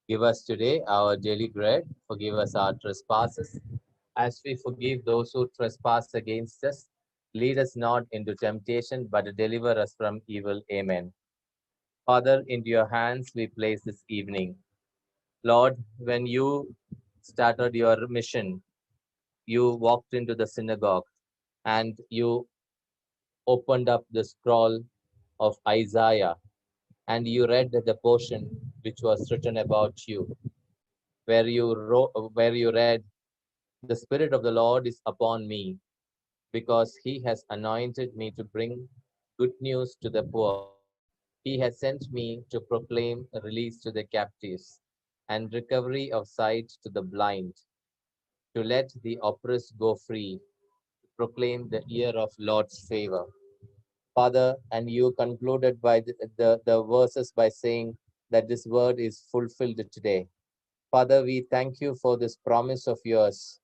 Give us today our daily bread. Forgive us our trespasses, as we forgive those who trespass against us. Lead us not into temptation, but deliver us from evil. Amen. Father, into your hands we place this evening. Lord, when you started your mission, you walked into the synagogue and you opened up the scroll of Isaiah and you read the portion which was written about you, where you read, "The Spirit of the Lord is upon me, because He has anointed me to bring good news to the poor. He has sent me to proclaim a release to the captives and recovery of sight to the blind, to let the oppressed go free, to proclaim the year of Lord's favor." Father, and you concluded by the verses by saying that this word is fulfilled today. Father, we thank you for this promise of yours,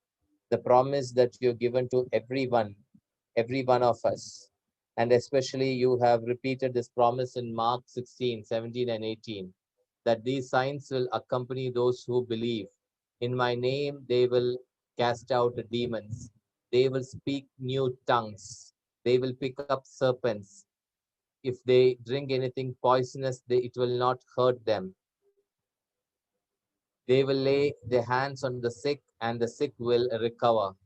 the promise that you've given to every one of us. And especially you have repeated this promise in Mark 16, 17, and 18, that these signs will accompany those who believe. In my name, they will cast out the demons. They will speak new tongues. They will pick up serpents. If they drink anything poisonous, it will not hurt them. They will lay their hands on the sick, and the sick will recover.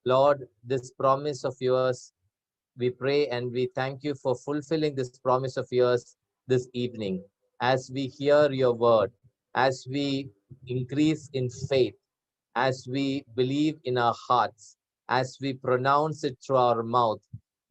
Lord, this promise of yours, we pray and we thank you for fulfilling this promise of yours this evening. As we hear your word, as we increase in faith, as we believe in our hearts, as we pronounce it through our mouth,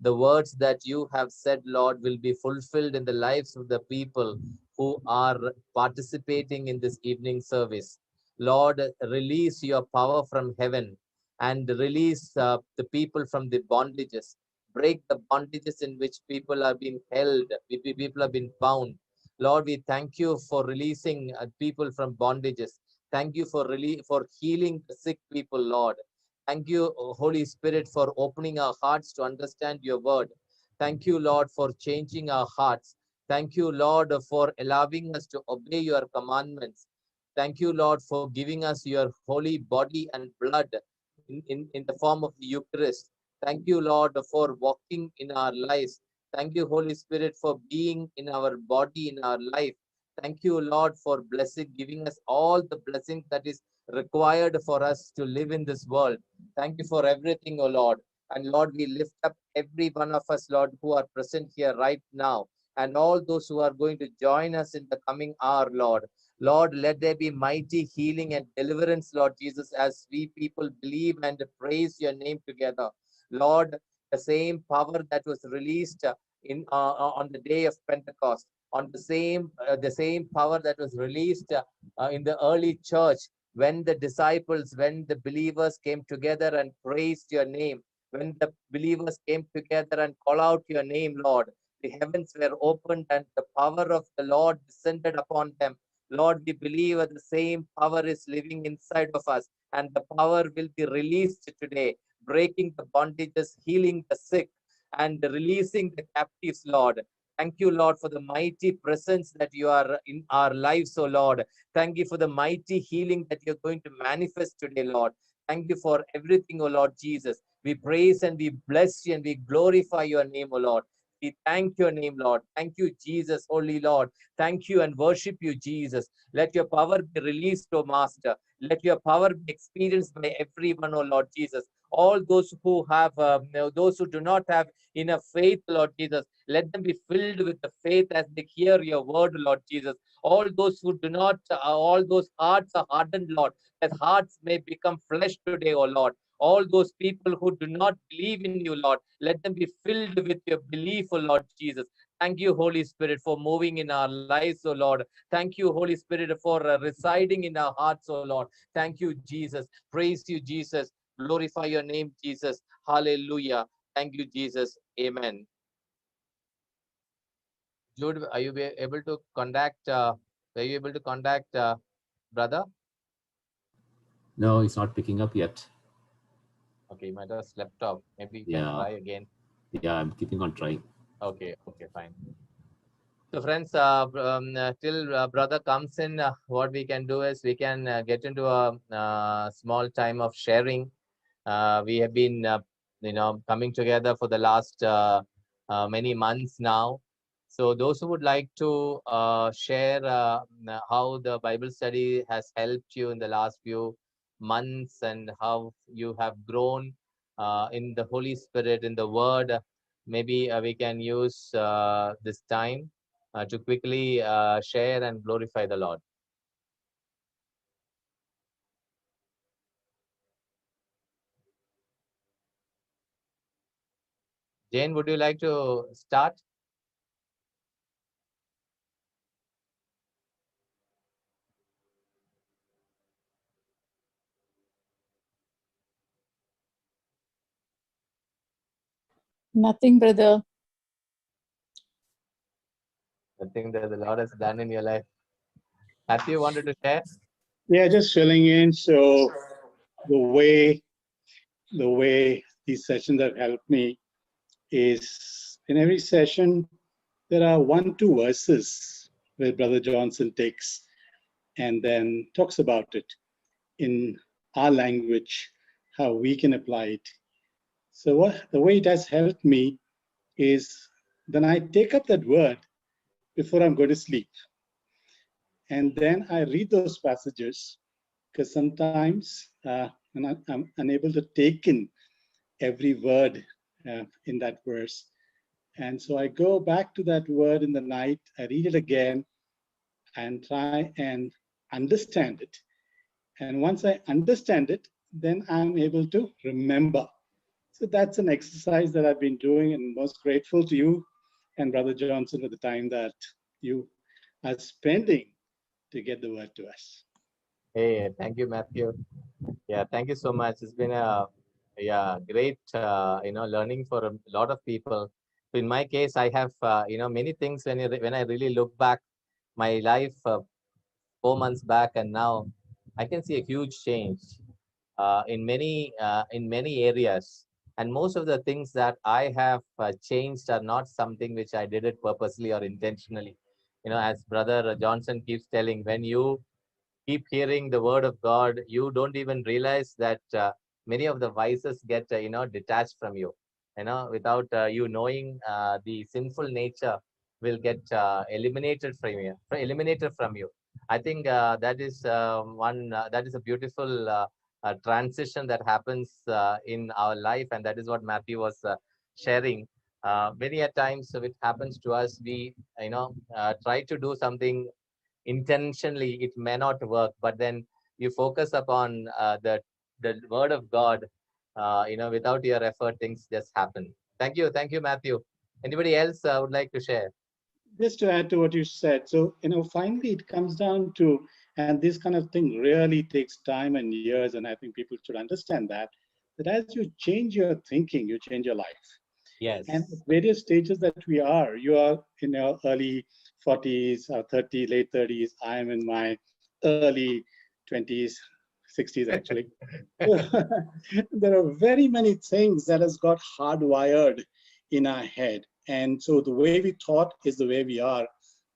the words that you have said, Lord, will be fulfilled in the lives of the people who are participating in this evening service. Lord, release your power from heaven and release the people from the bondages. Break the bondages in which people are being held, people are being bound. Lord, we thank you for releasing people from bondages. Thank you for healing the sick people, Lord. Thank you, Holy Spirit, for opening our hearts to understand your word. Thank you, Lord, for changing our hearts. Thank you, Lord, for allowing us to obey your commandments. Thank you, Lord, for giving us your holy body and blood in the form of the Eucharist. Thank you, Lord, for walking in our lives. Thank you, Holy Spirit, for being in our body, in our life. Thank you, Lord, for blessing, giving us all the blessings that is required for us to live in this world. Thank you for everything, O Lord. And Lord, we lift up every one of us, Lord, who are present here right now, and all those who are going to join us in the coming hour, Lord. Lord, let there be mighty healing and deliverance, Lord Jesus, as we people believe and praise your name together. Lord, the same power that was released on the day of Pentecost, on the same power that was released in the early church, when the disciples, when the believers came together and praised your name, when the believers came together and call out your name, Lord, the heavens were opened and the power of the Lord descended upon them. Lord, we believe that the same power is living inside of us, and the power will be released today, breaking the bondages, healing the sick, and releasing the captives, Lord. Thank you, Lord, for the mighty presence that you are in our lives, oh Lord. Thank you for the mighty healing that you're going to manifest today, Lord. Thank you for everything, oh Lord Jesus. We praise and we bless you and we glorify your name, oh Lord. We thank your name, Lord. Thank you, Jesus, Holy Lord. Thank you and worship you, Jesus. Let your power be released, O Master. Let your power be experienced by everyone, O Lord Jesus. All those who have, those who do not have enough faith, Lord Jesus, let them be filled with the faith as they hear your word, Lord Jesus. All those who do not, all those hearts are hardened, Lord, that hearts may become flesh today, O Lord. All those people who do not believe in you, Lord, let them be filled with your belief, O Lord Jesus. Thank you, Holy Spirit, for moving in our lives, O Lord. Thank you, Holy Spirit, for residing in our hearts, O Lord. Thank you, Jesus. Praise you, Jesus. Glorify your name, Jesus. Hallelujah. Thank you, Jesus. Amen. Jude, are you able to contact? Are you able to contact brother? No, it's not picking up yet. Okay, you might have slept off. Maybe you can Yeah, try again. yeah, I'm keeping on trying. Okay, okay, fine. So friends, till brother comes in, what we can do is we can get into a small time of sharing. We have been, coming together for the last many months now. So those who would like to share how the Bible study has helped you in the last few months and how you have grown in the Holy Spirit, in the Word, maybe we can use this time to quickly share and glorify the Lord. Jane, would you like to start? Nothing, brother. I think that the Lord has done in your life. Matthew wanted to share? Yeah, just filling in. So the way these sessions have helped me is in every session there are 1-2 verses where Brother Johnson takes and then talks about it in our language, how we can apply it. So the way it has helped me is then I take up that word before I'm going to sleep. And then I read those passages because sometimes I'm unable to take in every word in that verse. And so I go back to that word in the night, I read it again and try and understand it. And once I understand it, then I'm able to remember. So that's an exercise that I've been doing, and most grateful to you and Brother Johnson for the time that you are spending to get the word to us. Hey, thank you, Matthew. Yeah, thank you so much. It's been a great learning for a lot of people. In my case, I have many things when I really look back my life 4 months back and now, I can see a huge change in many areas. And most of the things that I have changed are not something which I did it purposely or intentionally. As Brother Johnson keeps telling, when you keep hearing the word of God, you don't even realize that many of the vices get detached from you. Without you knowing, the sinful nature will get eliminated from you. I think that is a beautiful transition that happens in our life, and that is what Matthew was sharing. Many a times, it happens to us. We try to do something intentionally, it may not work, but then you focus upon the word of God. Without your effort, things just happen. Thank you, Matthew. Anybody else would like to share? Just to add to what you said, so finally it comes down to, and this kind of thing really takes time and years, and I think people should understand that as you change your thinking, you change your life. And at Yes. various stages that you are in your early 40s or 30, late 30s. I am in my early 20s, 60s actually. So there are very many things that has got hardwired in our head. And so the way we thought is the way we are.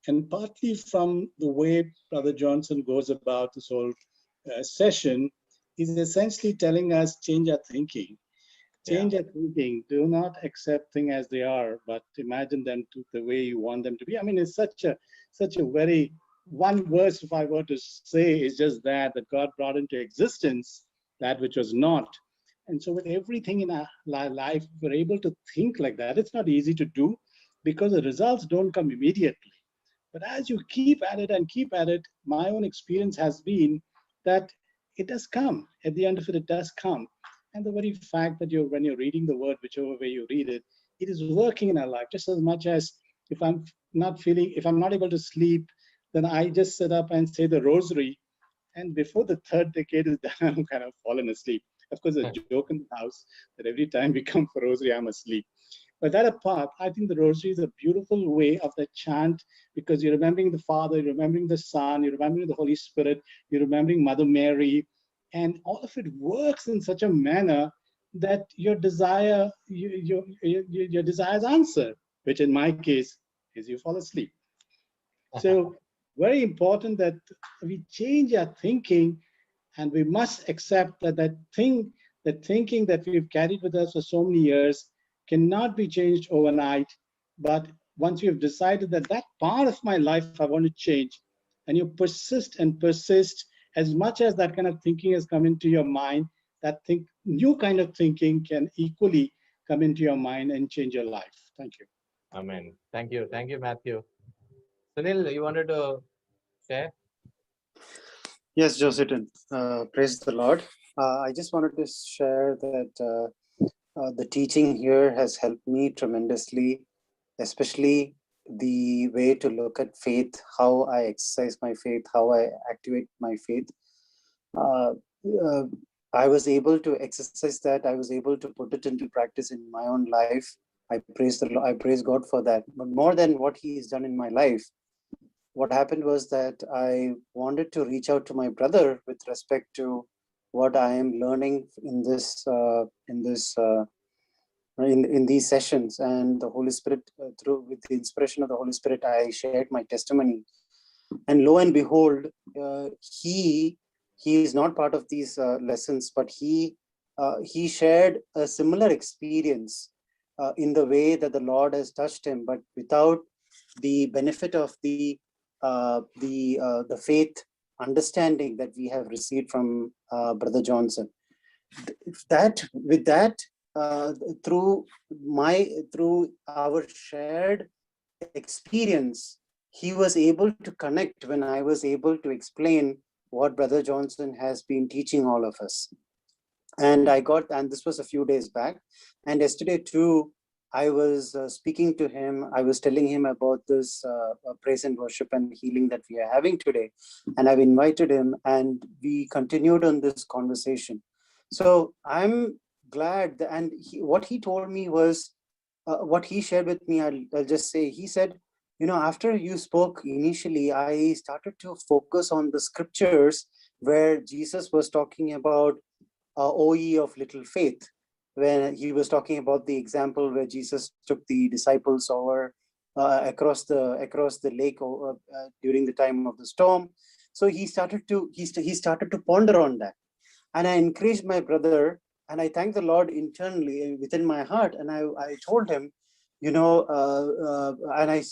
And partly from the way Brother Johnson goes about this whole session, is essentially telling us change our thinking. Yeah. Change your thinking. Do not accept things as they are, but imagine them to the way you want them to be. I mean, it's such a very one verse. If I were to say, is just that God brought into existence that which was not. And so, with everything in our life, we're able to think like that. It's not easy to do because the results don't come immediately. But as you keep at it and keep at it, my own experience has been that it does come. At the end of it, it does come. And the very fact that when you're reading the word, whichever way you read it, it is working in our life just as much as if I'm not able to sleep, then I just sit up and say the rosary. And before the third decade is done, I'm kind of fallen asleep. Of course, a joke in the house that every time we come for rosary, I'm asleep. But that apart, I think the rosary is a beautiful way of the chant because you're remembering the Father, you're remembering the Son, you're remembering the Holy Spirit, you're remembering Mother Mary, and all of it works in such a manner that your desire, your desires answer, which in my case is you fall asleep. So very important that we change our thinking, and we must accept that the thinking that we've carried with us for so many years cannot be changed overnight. But once you've decided that that part of my life I want to change, and you persist and persist, as much as that kind of thinking has come into your mind, new kind of thinking can equally come into your mind and change your life. Thank you. Amen. Thank you. Thank you, Matthew. Sunil, you wanted to share? Yes, Jositan, praise the Lord. I just wanted to share that the teaching here has helped me tremendously, especially the way to look at faith, how I exercise my faith, how I activate my faith. I was able to exercise that. I was able to put it into practice in my own life. I praise God for that. But more than what He's done in my life, what happened was that I wanted to reach out to my brother with respect to what I am learning in these sessions, and the Holy Spirit, with the inspiration of the Holy Spirit, I shared my testimony. And lo and behold, he is not part of these lessons, but he shared a similar experience in the way that the Lord has touched him, but without the benefit of the faith understanding that we have received from Brother Johnson. Through our shared experience, he was able to connect when I was able to explain what Brother Johnson has been teaching all of us. And this was a few days back. And yesterday too, I was speaking to him. I was telling him about this praise and worship and healing that we are having today. And I've invited him, and we continued on this conversation. So I'm glad that, what he told me was, what he shared with me, I'll just say, he said, after you spoke initially, I started to focus on the scriptures where Jesus was talking about O ye of little faith, when he was talking about the example where Jesus took the disciples over across the lake during the time of the storm. So he started to ponder on that, and I encouraged my brother, and I thank the Lord internally within my heart, and I told him, and I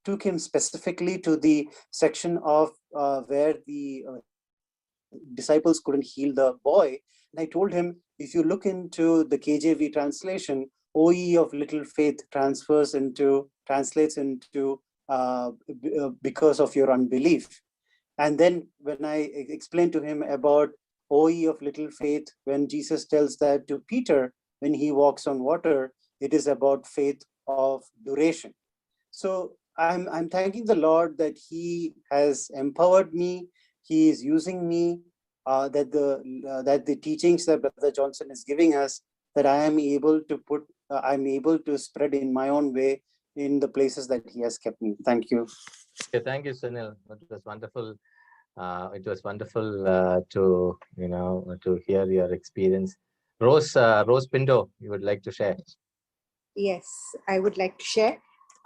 took him specifically to the section of where the disciples couldn't heal the boy. And I told him, if you look into the KJV translation, O ye of little faith translates into because of your unbelief. And then when I explained to him about O ye of little faith, when Jesus tells that to Peter when he walks on water, it is about faith of duration. So I'm thanking the Lord that He has empowered me. He is using me, that the teachings that Brother Johnson is giving us, that I am able to spread in my own way in the places that he has kept me. Thank you. Okay, thank you, Sunil. It was wonderful. It was wonderful to hear your experience. Rose Pinto, you would like to share? Yes, I would like to share.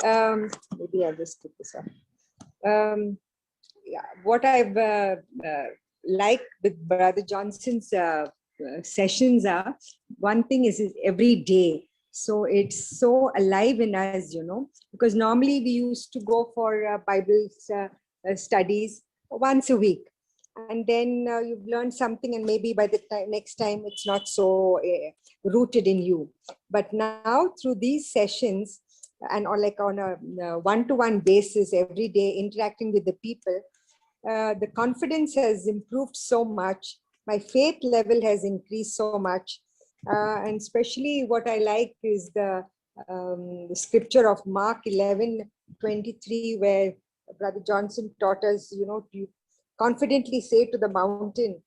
Maybe I'll just put this on. What I've liked with Brother Johnson's sessions are, one thing is every day. So it's so alive in us, because normally we used to go for Bible studies once a week. And then you've learned something, and maybe by the next time it's not so rooted in you. But now through these sessions, and or like on a one-to-one basis every day, interacting with the people, the confidence has improved so much. My faith level has increased so much. And especially what I like is the scripture of Mark 11:23, where Brother Johnson taught us, to confidently say to the mountain,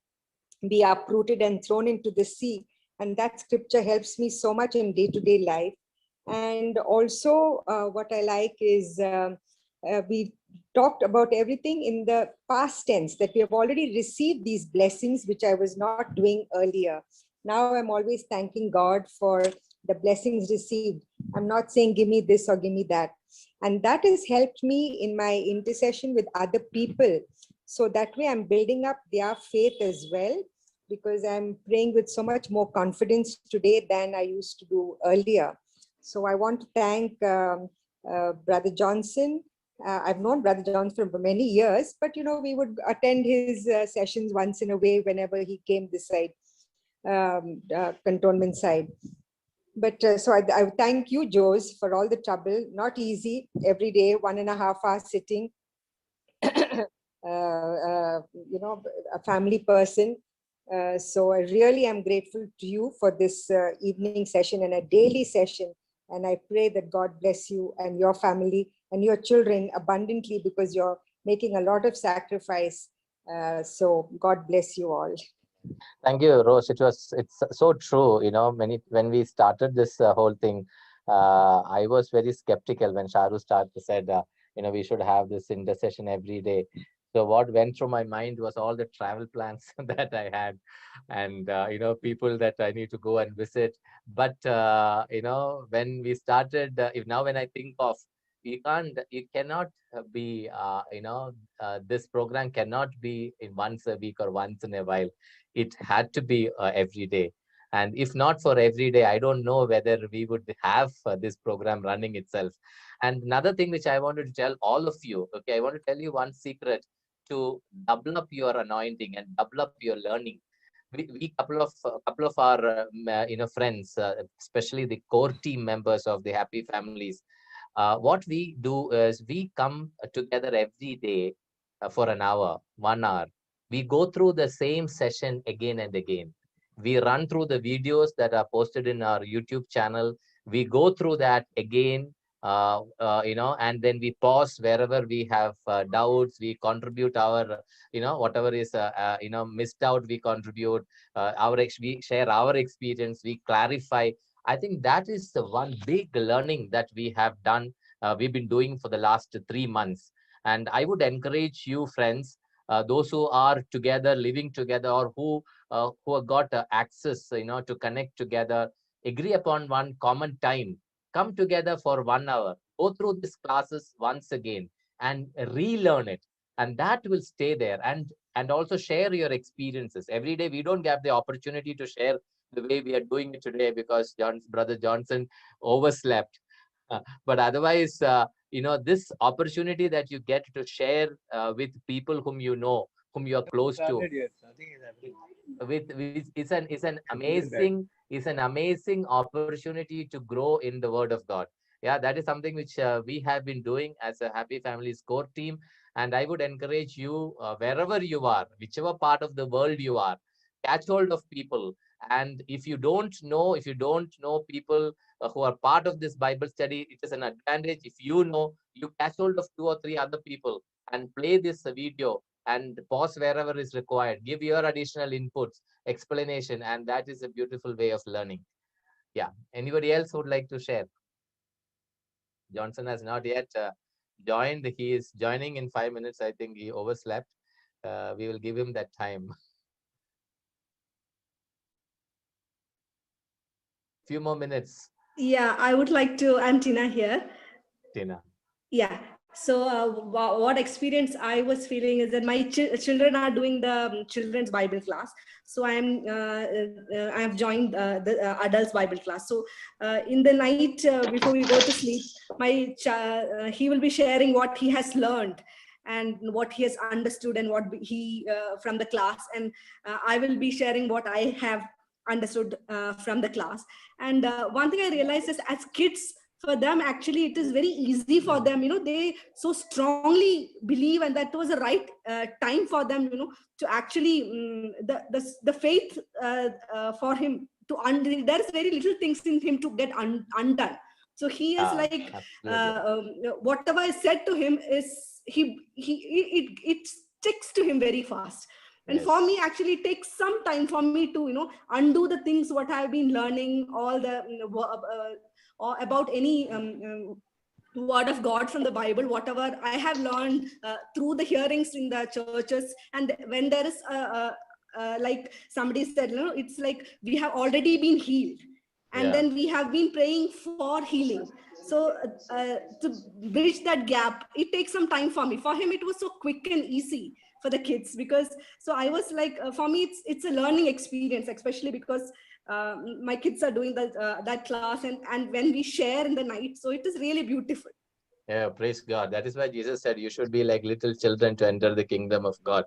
be uprooted and thrown into the sea. And that scripture helps me so much in day-to-day life. And also what I like is we talked about everything in the past tense, that we have already received these blessings, which I was not doing earlier. Now I'm always thanking God for the blessings received. I'm not saying give me this or give me that. And that has helped me in my intercession with other people. So that way I'm building up their faith as well, because I'm praying with so much more confidence today than I used to do earlier. So I want to thank Brother Johnson. I've known Brother Johnson for many years, but we would attend his sessions once in a way whenever he came this side, cantonment side. But so I thank you, Jose, for all the trouble. Not easy every day, 1.5 hours sitting. A family person. So I really am grateful to you for this evening session and a daily session. And I pray that God bless you and your family and your children abundantly, because you're making a lot of sacrifice. So God bless you all. Thank you, Rose. It's so true. When we started this whole thing, I was very skeptical when Sharu said, we should have this intercession every day. So what went through my mind was all the travel plans that I had, and people that I need to go and visit. But when we started, when I think of, it cannot be, this program cannot be in once a week or once in a while. It had to be every day. And if not for every day, I don't know whether we would have this program running itself. And another thing which I wanted to tell all of you, okay, I want to tell you one secret to double up your anointing and double up your learning. We couple of our friends, especially the core team members of the Happy Families. What we do is we come together every day for an hour, 1 hour. We go through the same session again and again. We run through the videos that are posted in our YouTube channel. We go through that again, and then we pause wherever we have doubts. We contribute our, whatever is, missed out, we contribute. We share our experience, we clarify. I think that is the one big learning that we have done, we've been doing for the last 3 months. And I would encourage you, friends, those who are together, living together, or who have got access, to connect together, agree upon one common time, come together for 1 hour, go through these classes once again, and relearn it, and that will stay there. And also share your experiences every day. We don't have the opportunity to share the way we are doing it today because Brother Johnson overslept. But otherwise, this opportunity that you get to share with people whom you know, whom you are close to, it's an amazing opportunity to grow in the Word of God. Yeah, that is something which we have been doing as a Happy Families core team. And I would encourage you, wherever you are, whichever part of the world you are, catch hold of people. And if you don't know people who are part of this Bible study, it is an advantage if you catch hold of 2 or 3 other people and play this video and pause wherever is required. Give your additional inputs, explanation, and that is a beautiful way of learning. Yeah. Anybody else would like to share? Johnson has not yet joined. He is joining in 5 minutes. I think he overslept. We will give him that time. Few more minutes. Yeah, I would like to, I'm Tina here. Tina. Yeah. So what experience I was feeling is that my children are doing the children's Bible class. So I have joined the adults Bible class. So in the night before we go to sleep, he will be sharing what he has learned and what he has understood and what he from the class. And I will be sharing what I have understood from the class. And one thing I realized is as kids, for them, actually, it is very easy for them, they so strongly believe, and that was the right time for them, to actually, the faith for him to there is very little things in him to get undone. So he is like, whatever is said to him is, it sticks to him very fast. And for me, actually, it takes some time for me to, undo the things what I've been learning, all the, or about any word of God from the Bible, whatever I have learned through the hearings in the churches. And when there is, like somebody said, it's like we have already been healed. And then we have been praying for healing. So to bridge that gap, it takes some time for me. For him, it was so quick and easy for the kids, because so I was like, for me, it's a learning experience, especially because my kids are doing that class, and when we share in the night, so it is really beautiful. Yeah, praise God. That is why Jesus said you should be like little children to enter the kingdom of God.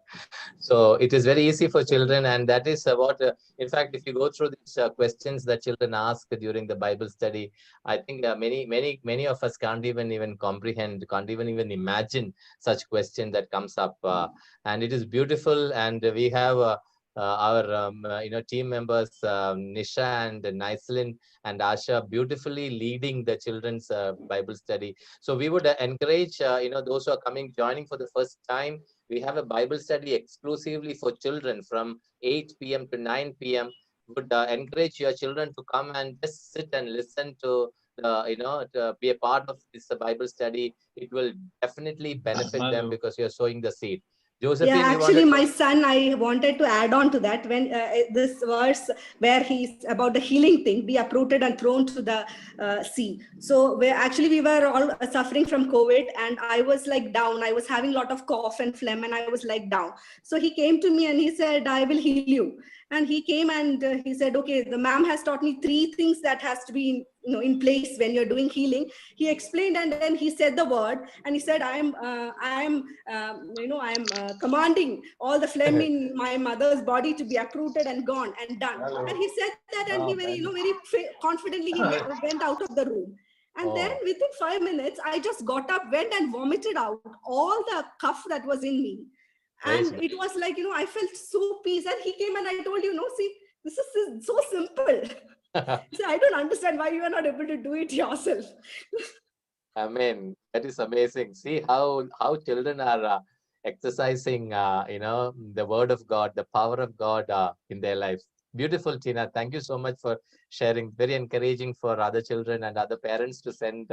So it is very easy for children, and that is what, in fact, if you go through these questions that children ask during the Bible study, I think many of us can't even comprehend, can't even imagine such question that comes up. And it is beautiful, and we have our team members, Nisha and Naislin and Asha, beautifully leading the children's Bible study. So we would encourage those who are joining for the first time. We have a Bible study exclusively for children from 8 p.m. to 9 p.m. Would encourage your children to come and just sit and listen to to be a part of this Bible study. It will definitely benefit them because you're sowing the seed. Josephine, Yeah, actually, my son, I wanted to add on to that when this verse where he's about the healing thing, be uprooted and thrown to the sea. So we were all suffering from COVID, and I was like down. I was having a lot of cough and phlegm, and I was like down. So he came to me and he said, "I will heal you." And he came and he said, "Okay, the ma'am has taught me 3 things that has to be in place when you're doing healing." He explained, and then he said the word, and he said, I am commanding all the phlegm in my mother's body to be uprooted and gone and done. Hello. And he said that, and he very confidently he went out of the room. And then within 5 minutes, I just got up, went and vomited out all the cough that was in me. And it was like, I felt so peace. And he came and I told see, this is so simple. So I don't understand why you are not able to do it yourself. Amen. That is amazing. See how children are exercising, the word of God, the power of God in their lives. Beautiful, Tina. Thank you so much for sharing. Very encouraging for other children and other parents to send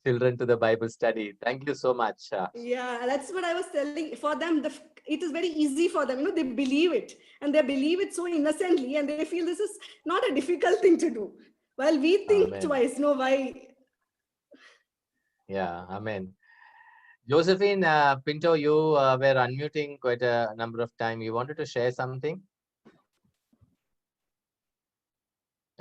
children to the Bible study. Thank you so much. Yeah, that's what I was telling. For them, it is very easy for them. They believe it, and they believe it so innocently, and they feel this is not a difficult thing to do. While we think Amen. twice, why? Yeah, amen. Josephine, Pinto, you were unmuting quite a number of times. You wanted to share something?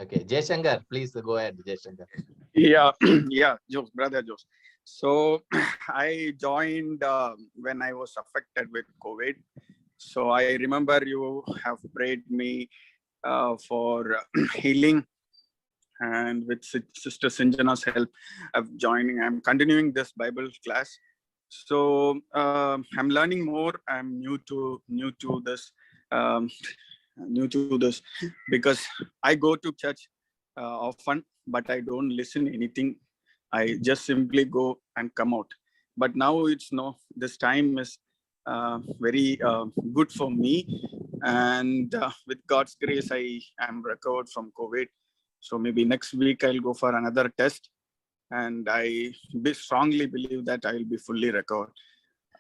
Okay, Jay Shankar, please go ahead, Jay Shankar. Yeah, yeah, Jose, brother Jose. So I joined when I was affected with COVID. So I remember you have prayed me for healing, and with Sister Sinjana's help, I'm continuing this Bible class. So I'm learning more. I'm new to this. New to this because I go to church often, but I don't listen anything. I just simply go and come out. But now this time is very good for me, and with God's grace, I am recovered from COVID. So maybe next week I'll go for another test, and I strongly believe that I will be fully recovered.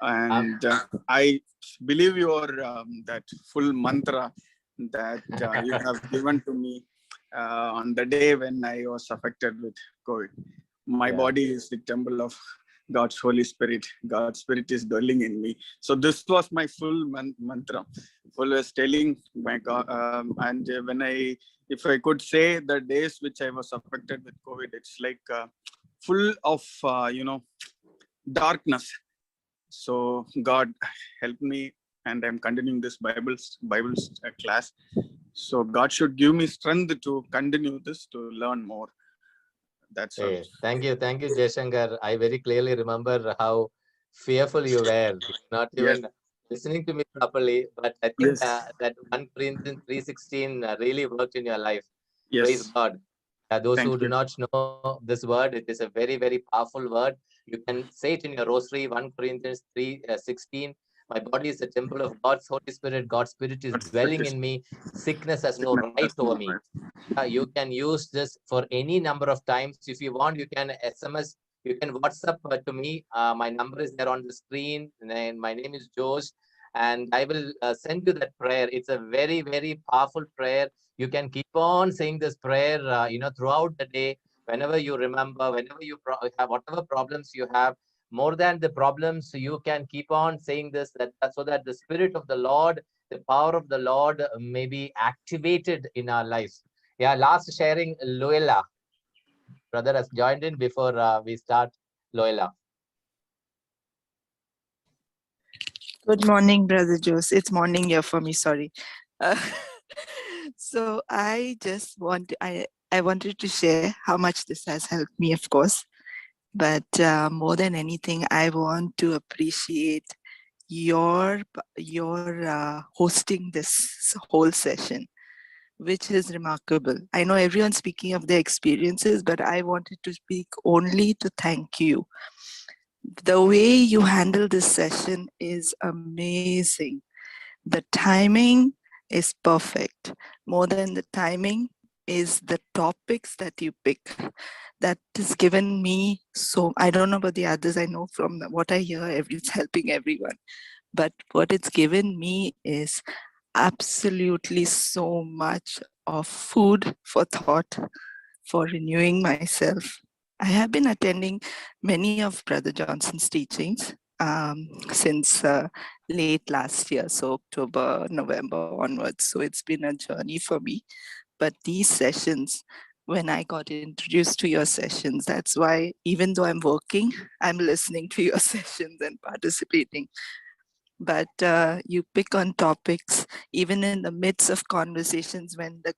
And I believe your that full mantra that you have given to me on the day when I was affected with COVID. My body is the temple of God's Holy Spirit. God's Spirit is dwelling in me. So this was my full mantra. Full was telling my God. And if I could say the days which I was affected with COVID, it's like full of, darkness. So God help me, and I'm continuing this Bible class. So God should give me strength to continue this, to learn more. That's all. Thank you, Jay Shankar. I very clearly remember how fearful you were, not even listening to me properly. But I think that 1 Corinthians 3:16 really worked in your life. Praise God. Those who do not know this word, it is a very, very powerful word. You can say it in your rosary, 1 Corinthians 3:16. My body is the temple of God's Holy Spirit. God's Spirit is dwelling in me. Sickness has no right over me. You can use this for any number of times. If you want, you can SMS, you can WhatsApp to me. My number is there on the screen. And my name is Josh. and I will send you that prayer. It's a very, very powerful prayer. You can keep on saying this prayer, throughout the day, whenever you remember, whenever you have whatever problems you have, more than the problems, you can keep on saying this, so that the Spirit of the Lord, the power of the Lord may be activated in our lives. Yeah, last sharing, Loela. Brother has joined in before we start. Loela. Good morning, Brother Jose. It's morning here for me, sorry. Uh, so I just I wanted to share how much this has helped me, of course. But more than anything, I want to appreciate your hosting this whole session, which is remarkable. I know everyone's speaking of their experiences, but I wanted to speak only to thank you. The way you handle this session is amazing. The timing is perfect. More than the timing is the topics that you pick. That has given me so, I don't know about the others, I know from what I hear, it's helping everyone. But what it's given me is absolutely so much of food for thought, for renewing myself. I have been attending many of Brother Johnson's teachings since late last year, so October, November onwards. So it's been a journey for me. But these sessions, when I got introduced to your sessions, that's why even though I'm working, I'm listening to your sessions and participating. But you pick on topics even in the midst of conversations when the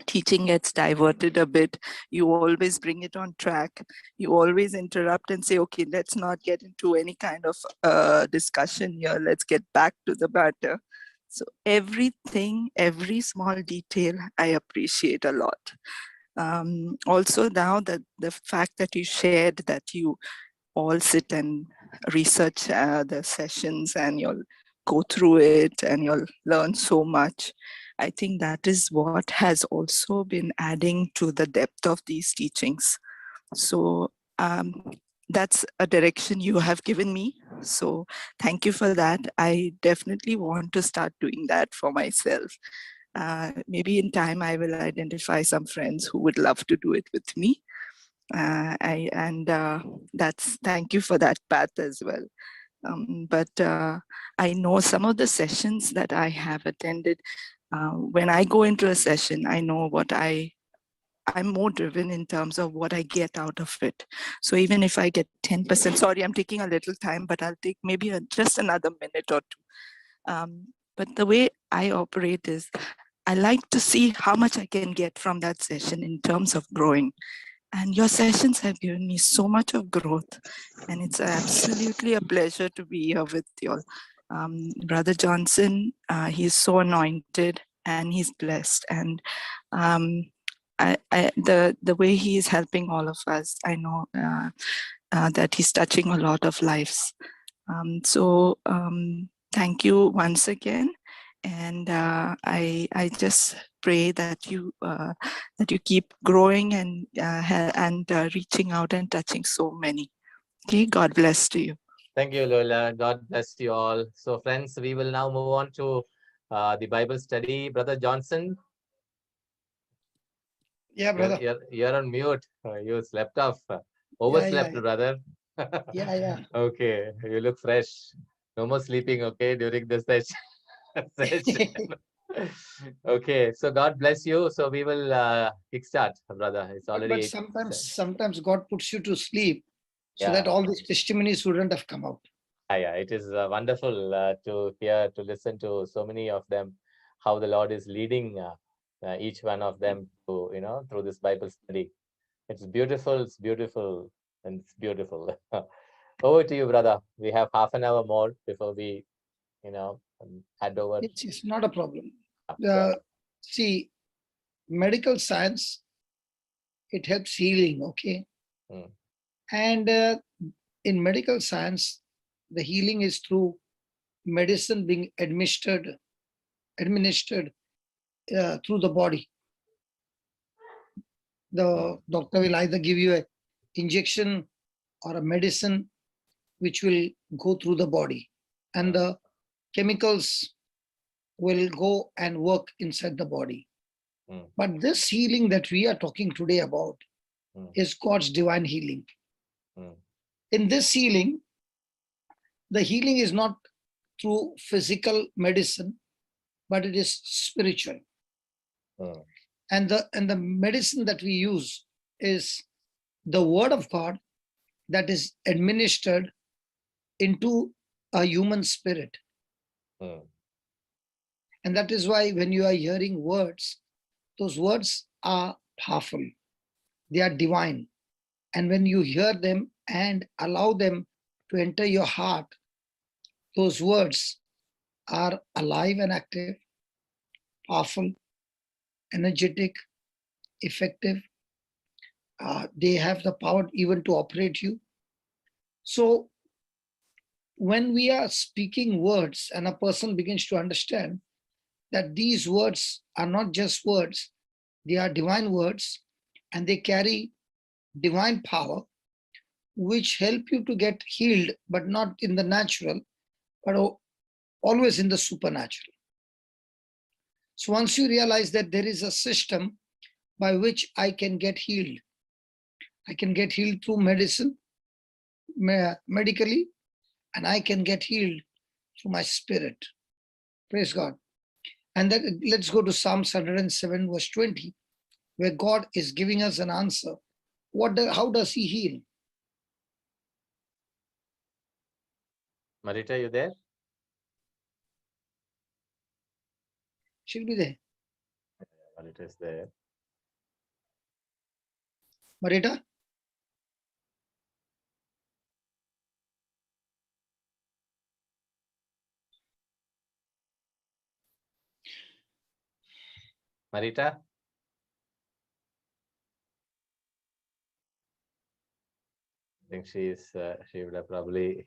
teaching gets diverted a bit. You always bring it on track. You always interrupt and say, okay, let's not get into any kind of discussion here. Let's get back to the matter. So everything, every small detail, I appreciate a lot. Also now that the fact that you shared that you all sit and research the sessions and you'll go through it and you'll learn so much. I think that is what has also been adding to the depth of these teachings. So that's a direction you have given me. So thank you for that. I definitely want to start doing that for myself. Maybe in time I will identify some friends who would love to do it with me. Thank you for that path as well. But I know some of the sessions that I have attended, when I go into a session, I know what I'm more driven in terms of what I get out of it. So even if I get 10%, sorry, I'm taking a little time, but I'll take maybe just another minute or two. But the way I operate is I like to see how much I can get from that session in terms of growing. And your sessions have given me so much of growth. And it's absolutely a pleasure to be here with you all. Brother Johnson, he's so anointed and he's blessed. And the way he is helping all of us, I know that he's touching a lot of lives. Thank you once again. And I just pray that you keep growing and reaching out and touching so many. Okay, God bless to you. Thank you, Lola. God bless you all. So, friends, we will now move on to the Bible study. Brother Johnson. Yeah, brother. You're on mute. You slept off. Overslept, brother. Yeah. Okay, you look fresh. No more sleeping, okay, during this session. Okay, so God bless you. So we will kickstart, brother. It's already. But sometimes God puts you to sleep so Yeah. that all these testimonies wouldn't have come out. Yeah, it is wonderful to hear, to listen to so many of them, how the Lord is leading each one of them to, through this Bible study. It's beautiful, and it's beautiful. Over to you, brother. We have half an hour more before we, head over. It's not a problem. See, medical science, it helps healing, okay? And in medical science, the healing is through medicine being administered through the body. The doctor will either give you an injection or a medicine which will go through the body, and the chemicals will go and work inside the body. But this healing that we are talking today about is God's divine healing. In this healing, the healing is not through physical medicine, but it is spiritual. And the medicine that we use is the word of God that is administered into a human spirit. And that is why when you are hearing words, those words are powerful. They are divine. And when you hear them and allow them to enter your heart, those words are alive and active, powerful, energetic, effective. They have the power even to operate you. So when we are speaking words and a person begins to understand that these words are not just words, they are divine words, and they carry divine power, which help you to get healed, but not in the natural, but always in the supernatural. So once you realize that there is a system by which I can get healed, I can get healed through medicine, medically, and I can get healed through my spirit. Praise God. And then let's go to Psalms 107 verse 20, where God is giving us an answer. How does he heal? Marita, you there? She'll be there. Marita is there. Marita? Marita? I think she would have probably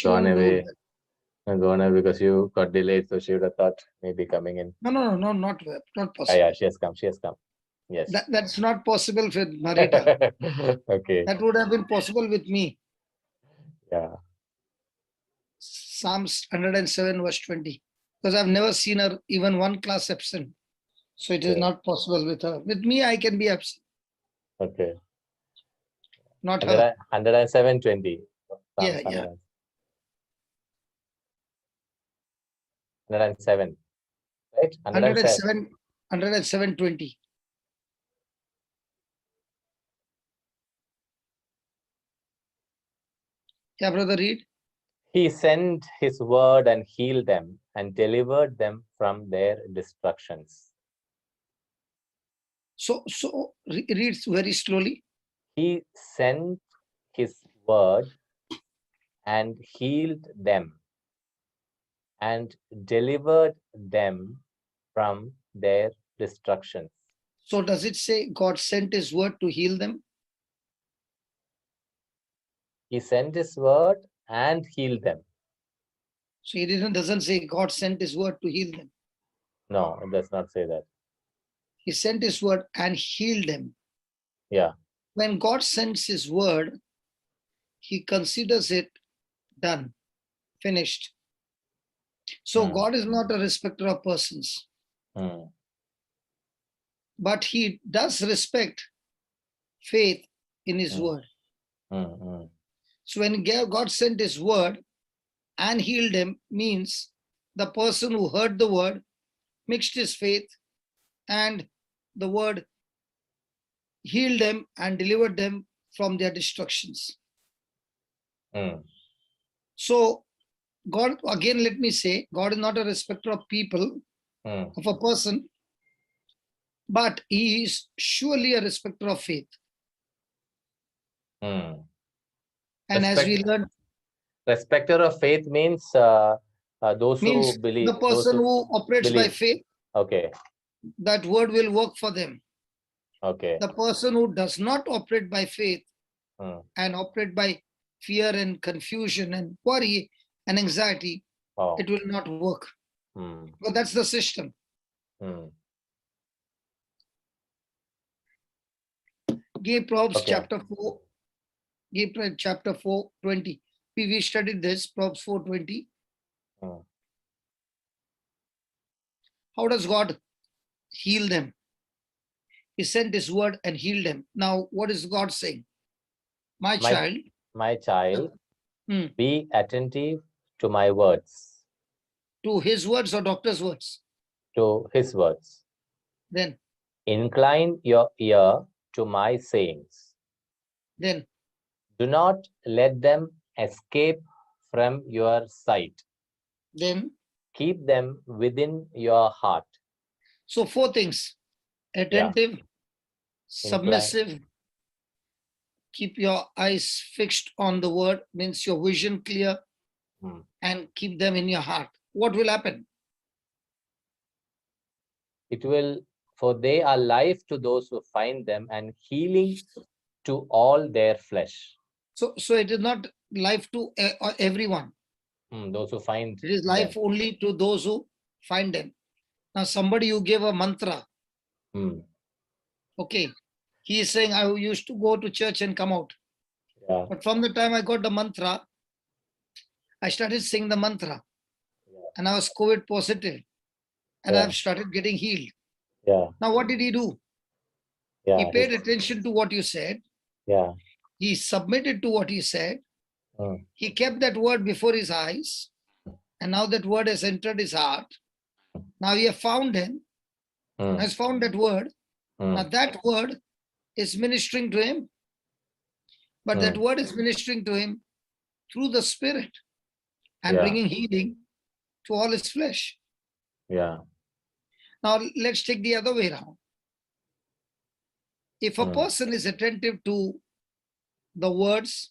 gone away. Gone away because you got delayed, so she would have thought maybe coming in. No, not possible. Yeah, she has come. Yes. That's not possible with Marita. Okay. That would have been possible with me. Yeah. Psalms 107 verse 20. Because I've never seen her even one class absent. So it is not possible with her. With me, I can be absent. Okay. Not her. 107:20. Yeah. 107. Right? 107:20. Yeah, brother, read. He sent his word and healed them and delivered them from their destructions. So read very slowly. He sent his word and healed them and delivered them from their destructions. So does it say God sent his word to heal them? He sent his word and healed them. So it doesn't say God sent his word to heal them. No, it does not say that. He sent his word and healed them. Yeah. When God sends his word, he considers it done, finished. So God is not a respecter of persons. But he does respect faith in his word. So when God sent his word and healed him, means the person who heard the word mixed his faith, and the word healed them and delivered them from their destructions. So God, again, let me say, God is not a respecter of people, of a person, but he is surely a respecter of faith. And as we learned, respecter of faith means those who believe. The person who operates by faith. Okay. That word will work for them. Okay. The person who does not operate by faith and operate by fear and confusion and worry and anxiety, it will not work. But that's the system. Give Proverbs chapter 4, Gabriel chapter 4:20. We studied this, Proverbs 4:20. How does God heal them? He sent his word and healed them. Now, what is God saying? My child, be attentive to my words. To his words or doctor's words? To his words. Then? Incline your ear to my sayings. Then? Do not let them escape from your sight. Then? Keep them within your heart. So 4 things. Attentive, submissive, keep your eyes fixed on the word, means your vision clear, and keep them in your heart. What will happen? It will, for they are life to those who find them and healing to all their flesh. So it is not life to everyone. Those who find it is life them. Only to those who find them. Now somebody you gave a mantra. Okay. He is saying, I used to go to church and come out. Yeah. But from the time I got the mantra, I started saying the mantra. Yeah. And I was COVID positive. And I've started getting healed. Yeah. Now what did he do? Yeah. He paid attention to what you said. Yeah. He submitted to what he said. He kept that word before his eyes. And now that word has entered his heart. Now he has found him. Has found that word. Now that word is ministering to him. But that word is ministering to him through the Spirit and bringing healing to all his flesh. Yeah. Now let's take the other way around. If a person is attentive to the words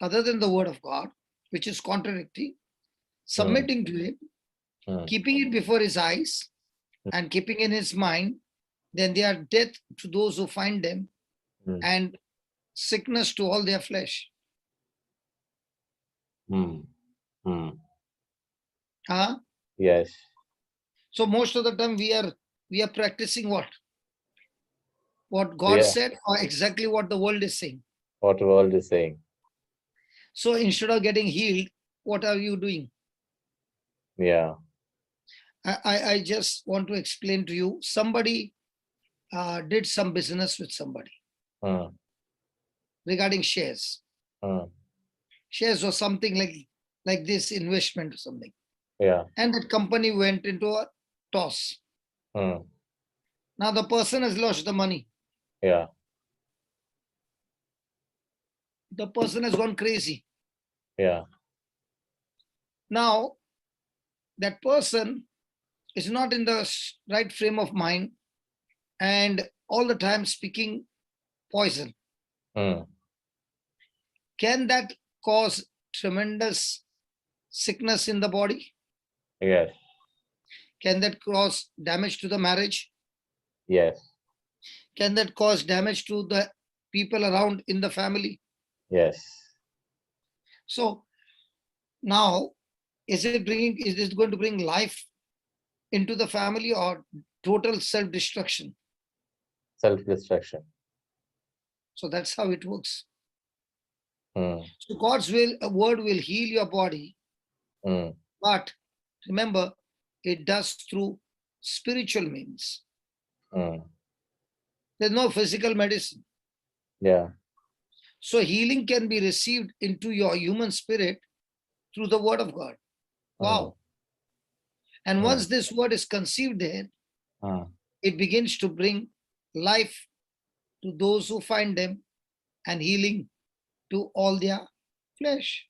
other than the word of God, which is contradictory, submitting to it, keeping it before his eyes and keeping in his mind, then they are death to those who find them and sickness to all their flesh. Huh? Yes. So most of the time we are practicing what? What God said or exactly what the world is saying? What the world is saying. So instead of getting healed, what are you doing? Yeah. I just want to explain to you, somebody did some business with somebody regarding shares. Shares or something like this, investment or something. Yeah. And that company went into a toss. Now the person has lost the money. Yeah. The person has gone crazy. Yeah. Now that person is not in the right frame of mind and all the time speaking poison. Can that cause tremendous sickness in the body? Yes. Can that cause damage to the marriage? Yes. Can that cause damage to the people around in the family? Yes. So now, is this going to bring life into the family or total self-destruction? Self-destruction. So that's how it works. So God's word will heal your body, but remember, it does through spiritual means. There's no physical medicine. Yeah. So healing can be received into your human spirit through the word of God. Wow. And once this word is conceived there, it begins to bring life to those who find them and healing to all their flesh.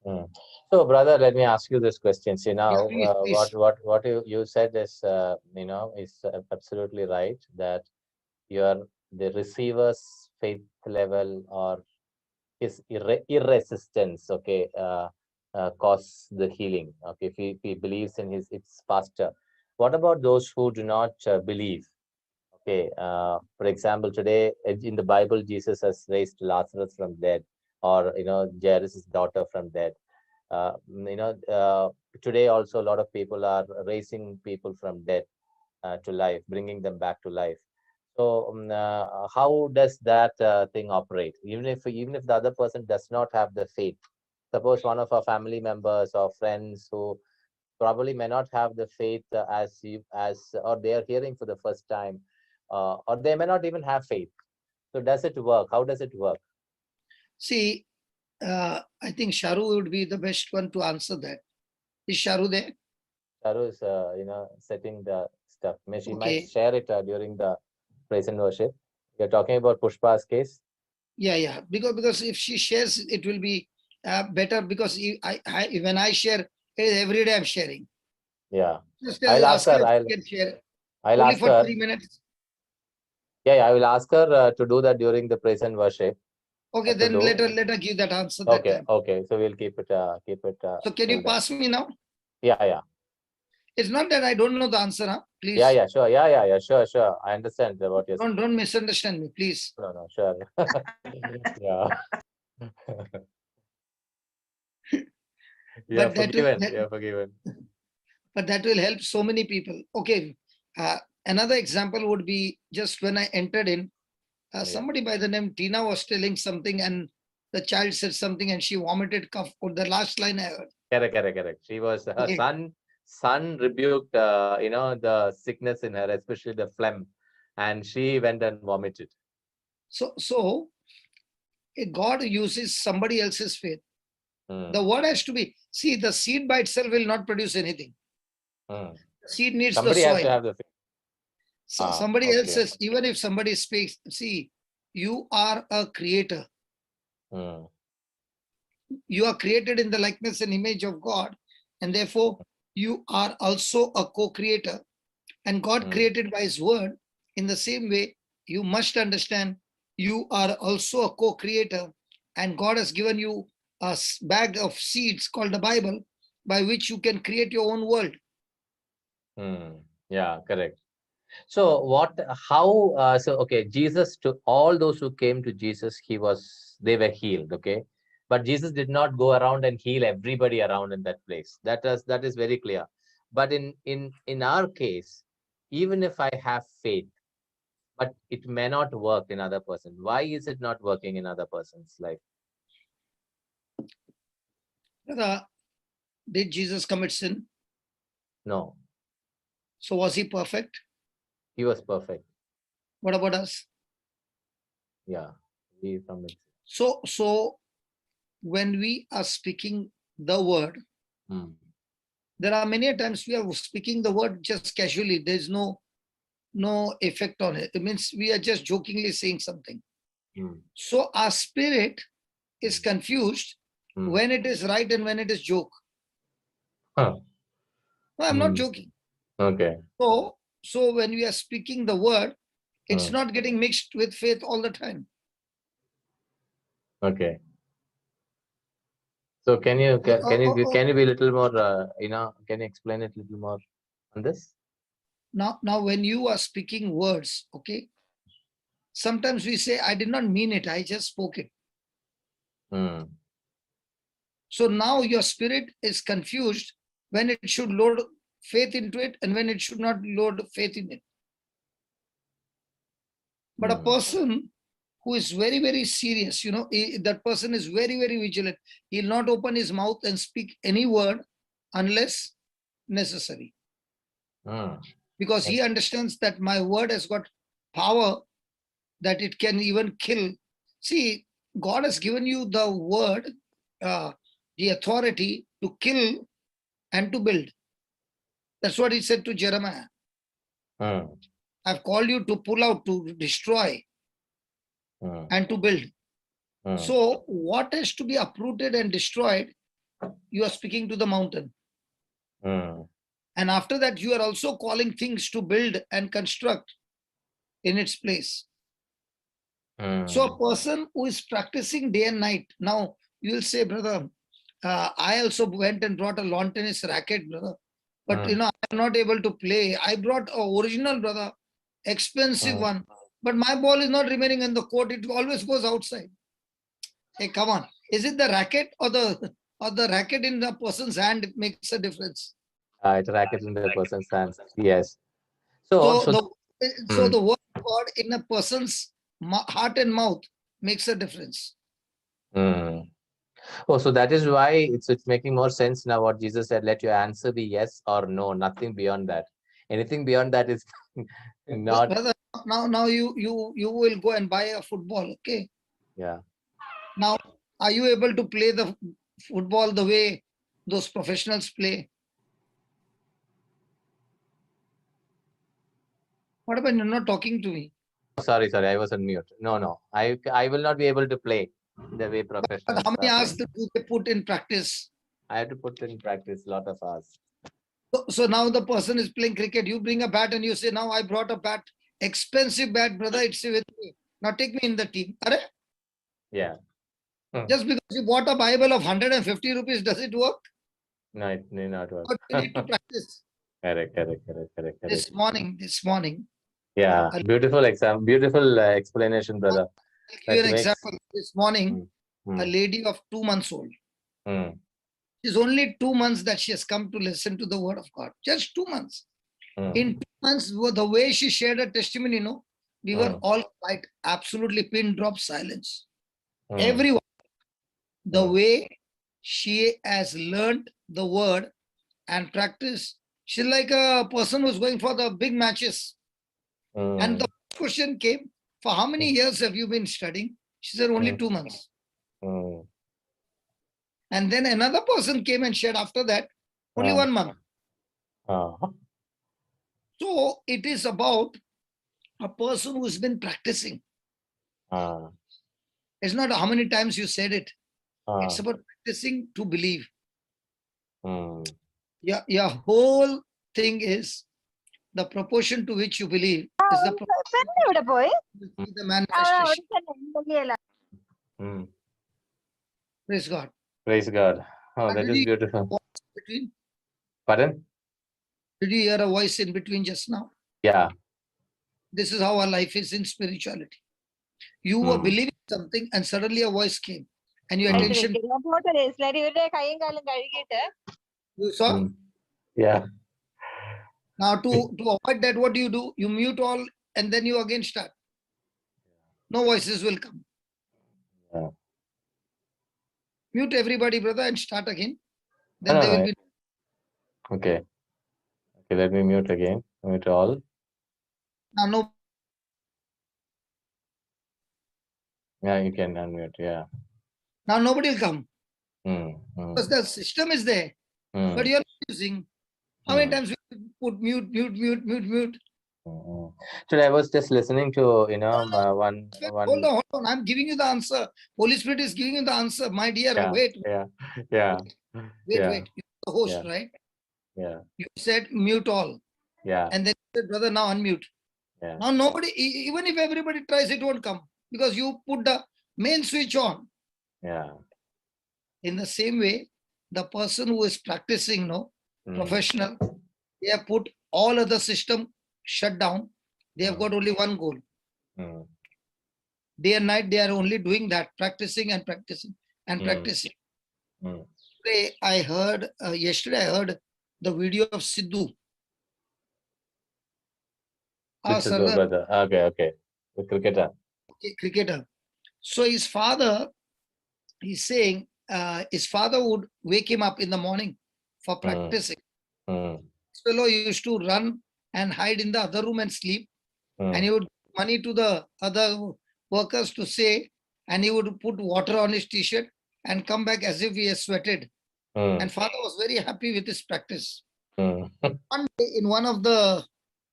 So, brother, let me ask you this question. See, now, please. what you said is, is absolutely right, that the receiver's faith level or his irresistance, okay, cause the healing. Okay, if he believes in it's faster. What about those who do not believe? Okay, for example, today in the Bible, Jesus has raised Lazarus from dead, or Jairus' daughter from dead. Today also a lot of people are raising people from dead to life, bringing them back to life. So how does that thing operate? Even if the other person does not have the faith, suppose one of our family members or friends who probably may not have the faith or they are hearing for the first time, or they may not even have faith. So does it work? How does it work? See, I think Sharu would be the best one to answer that. Is Sharu there? Charu is setting the stuff. She might Okay. share it during the praise and worship. You're talking about Pushpa's case. Yeah. Because if she shares, it will be better, because when I share, every day I'm sharing. Yeah. Just I'll ask her. if she can share. I'll Only ask for her. 3 minutes. Yeah, I will ask her to do that during the praise and worship. Okay, then let her give that answer. Okay, that time. okay. So we'll keep it. So can you pass me now? Yeah. It's not that I don't know the answer, huh? Please. Yeah, sure. Yeah, sure. I understand what you're saying. Don't misunderstand me, please. No, sure. Yeah. You're forgiven. But that will help so many people. Okay. Another example would be just when I entered in, somebody by the name Tina was telling something, and the child said something and she vomited cough. Or the last line I heard. Correct. She was her son rebuked the sickness in her, especially the phlegm, and she went and vomited. So God uses somebody else's faith. The word has to be, see, the seed by itself will not produce anything. The seed needs somebody the soil. Has to have the faith. So somebody else says, even if somebody speaks, see, you are a creator. You are created in the likeness and image of God, and therefore you are also a co-creator, and God created by his word. In the same way, you must understand you are also a co-creator, and God has given you a bag of seeds called the Bible, by which you can create your own world. Yeah, correct. So okay, Jesus, to all those who came to Jesus, they were healed, okay? But Jesus did not go around and heal everybody around in that place. That is very clear. But in our case, even if I have faith, but it may not work in other person. Why is it not working in other person's life? Did Jesus commit sin? No. So was he perfect? He was perfect. What about us? Yeah, we from it. So when we are speaking the word, there are many times we are speaking the word just casually. There's no effect on it. It means we are just jokingly saying something. So our spirit is confused when it is right and when it is joke. No, I'm not joking. Okay. So when we are speaking the word, it's not getting mixed with faith all the time. Okay. So can you be a little more, can you explain it a little more on this? Now when you are speaking words, okay, sometimes we say, I did not mean it, I just spoke it. So now your spirit is confused when it should load faith into it and when it should not load faith in it. But a person who is very, very serious, that person is very, very vigilant. He'll not open his mouth and speak any word unless necessary. Because he understands that my word has got power, that it can even kill. See, God has given you the word, the authority to kill and to build. That's what he said to Jeremiah. I've called you to pull out, to destroy, and to build. So what has to be uprooted and destroyed, you are speaking to the mountain. And after that, you are also calling things to build and construct in its place. So a person who is practicing day and night, now you will say, brother, I also went and brought a lawn tennis racket, brother. But I'm not able to play. I brought an original, brother, expensive one. But my ball is not remaining in the court. It always goes outside. Hey, come on. Is it the racket or the racket in the person's hand? It makes a difference. It's a racket in the person's hands. Yes. So So the word of God in a person's heart and mouth makes a difference. Mm. Oh, so that is why it's making more sense now what Jesus said, let your answer be yes or no, nothing beyond that. Anything beyond that is not. Brother, now you will go and buy a football, okay? Yeah. Now, are you able to play the football the way those professionals play? What about you're not talking to me? Sorry, I was on mute. No. I will not be able to play the way But professionals how many are hours playing. do they put in practice? I have to put in practice a lot of hours. So now the person is playing cricket. You bring a bat and you say, now I brought a bat, expensive bat, brother, it's with me. Now take me in the team. Are? Yeah. Just because you bought a Bible of 150 rupees, does it work? No, it may not work. But you need to practice. Correct. This morning. Yeah, beautiful explanation, brother. I'll give you an That makes. example. This morning, a lady of 2 months old. It's only 2 months that she has come to listen to the word of God. Just 2 months. In 2 months, the way she shared her testimony, we were all quite absolutely pin drop silence. Everyone, the way she has learned the word and practiced, she's like a person who's going for the big matches. And the question came, for how many years have you been studying? She said, only 2 months. And then another person came and shared after that, only 1 month. So it is about a person who's been practicing. It's not how many times you said it. It's about practicing to believe. Your whole thing is the proportion to which you believe is the manifestation. Praise God. Praise God. Oh, that is beautiful. Pardon? Did you hear a voice in between just now? Yeah. This is how our life is in spirituality. You were believing something and suddenly a voice came and your attention. You saw? Yeah. Now to avoid that, what do? You mute all and then you again start. No voices will come. Yeah. Mute everybody, brother, and start again. Then they will be. Okay, let me mute again. Mute all. Now, no. Yeah, you can unmute. Yeah. Now nobody will come. Because the system is there. But you're not using. How many times we put mute? So I was just listening to, one. Hold on. I'm giving you the answer. Holy Spirit is giving you the answer. My dear, wait. Yeah. Wait. You're the host, right? Yeah. You said mute all. Yeah. And then you said, brother, now unmute. Yeah. Now nobody, even if everybody tries, it won't come. Because you put the main switch on. Yeah. In the same way, the person who is practicing, professional, they have put all other system shut down. They have got only one goal. Day and night, they are only doing that, practicing and practicing and practicing. Yesterday, I heard the video of Sidhu. Sidhu, brother. Okay. The cricketer. Okay, cricketer. So his father, he's saying, his father would wake him up in the morning for practicing. This fellow used to run and hide in the other room and sleep. And he would give money to the other workers to say, and he would put water on his t-shirt and come back as if he has sweated. And father was very happy with his practice. One day in one of the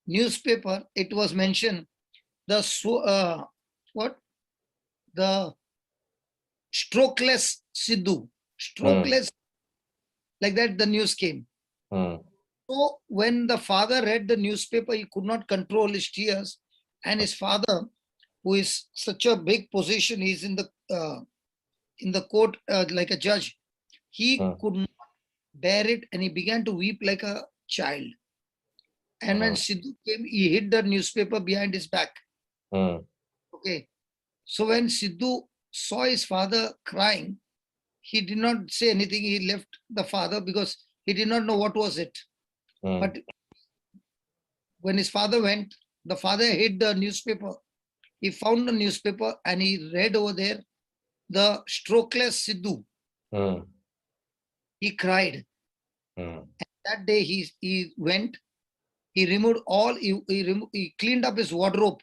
newspaper, it was mentioned the strokeless Sidhu. Strokeless, like that the news came. So when the father read the newspaper, he could not control his tears. And his father, who is such a big position, he's in the court like a judge. He could not bear it and he began to weep like a child. And when Sidhu came, he hid the newspaper behind his back. Okay. So when Sidhu saw his father crying, he did not say anything. He left the father because he did not know what was it. But when his father went, the father hid the newspaper. He found the newspaper and he read over there the strokeless Sidhu. Mm. He cried. Mm. That day he went, he removed all, he cleaned up his wardrobe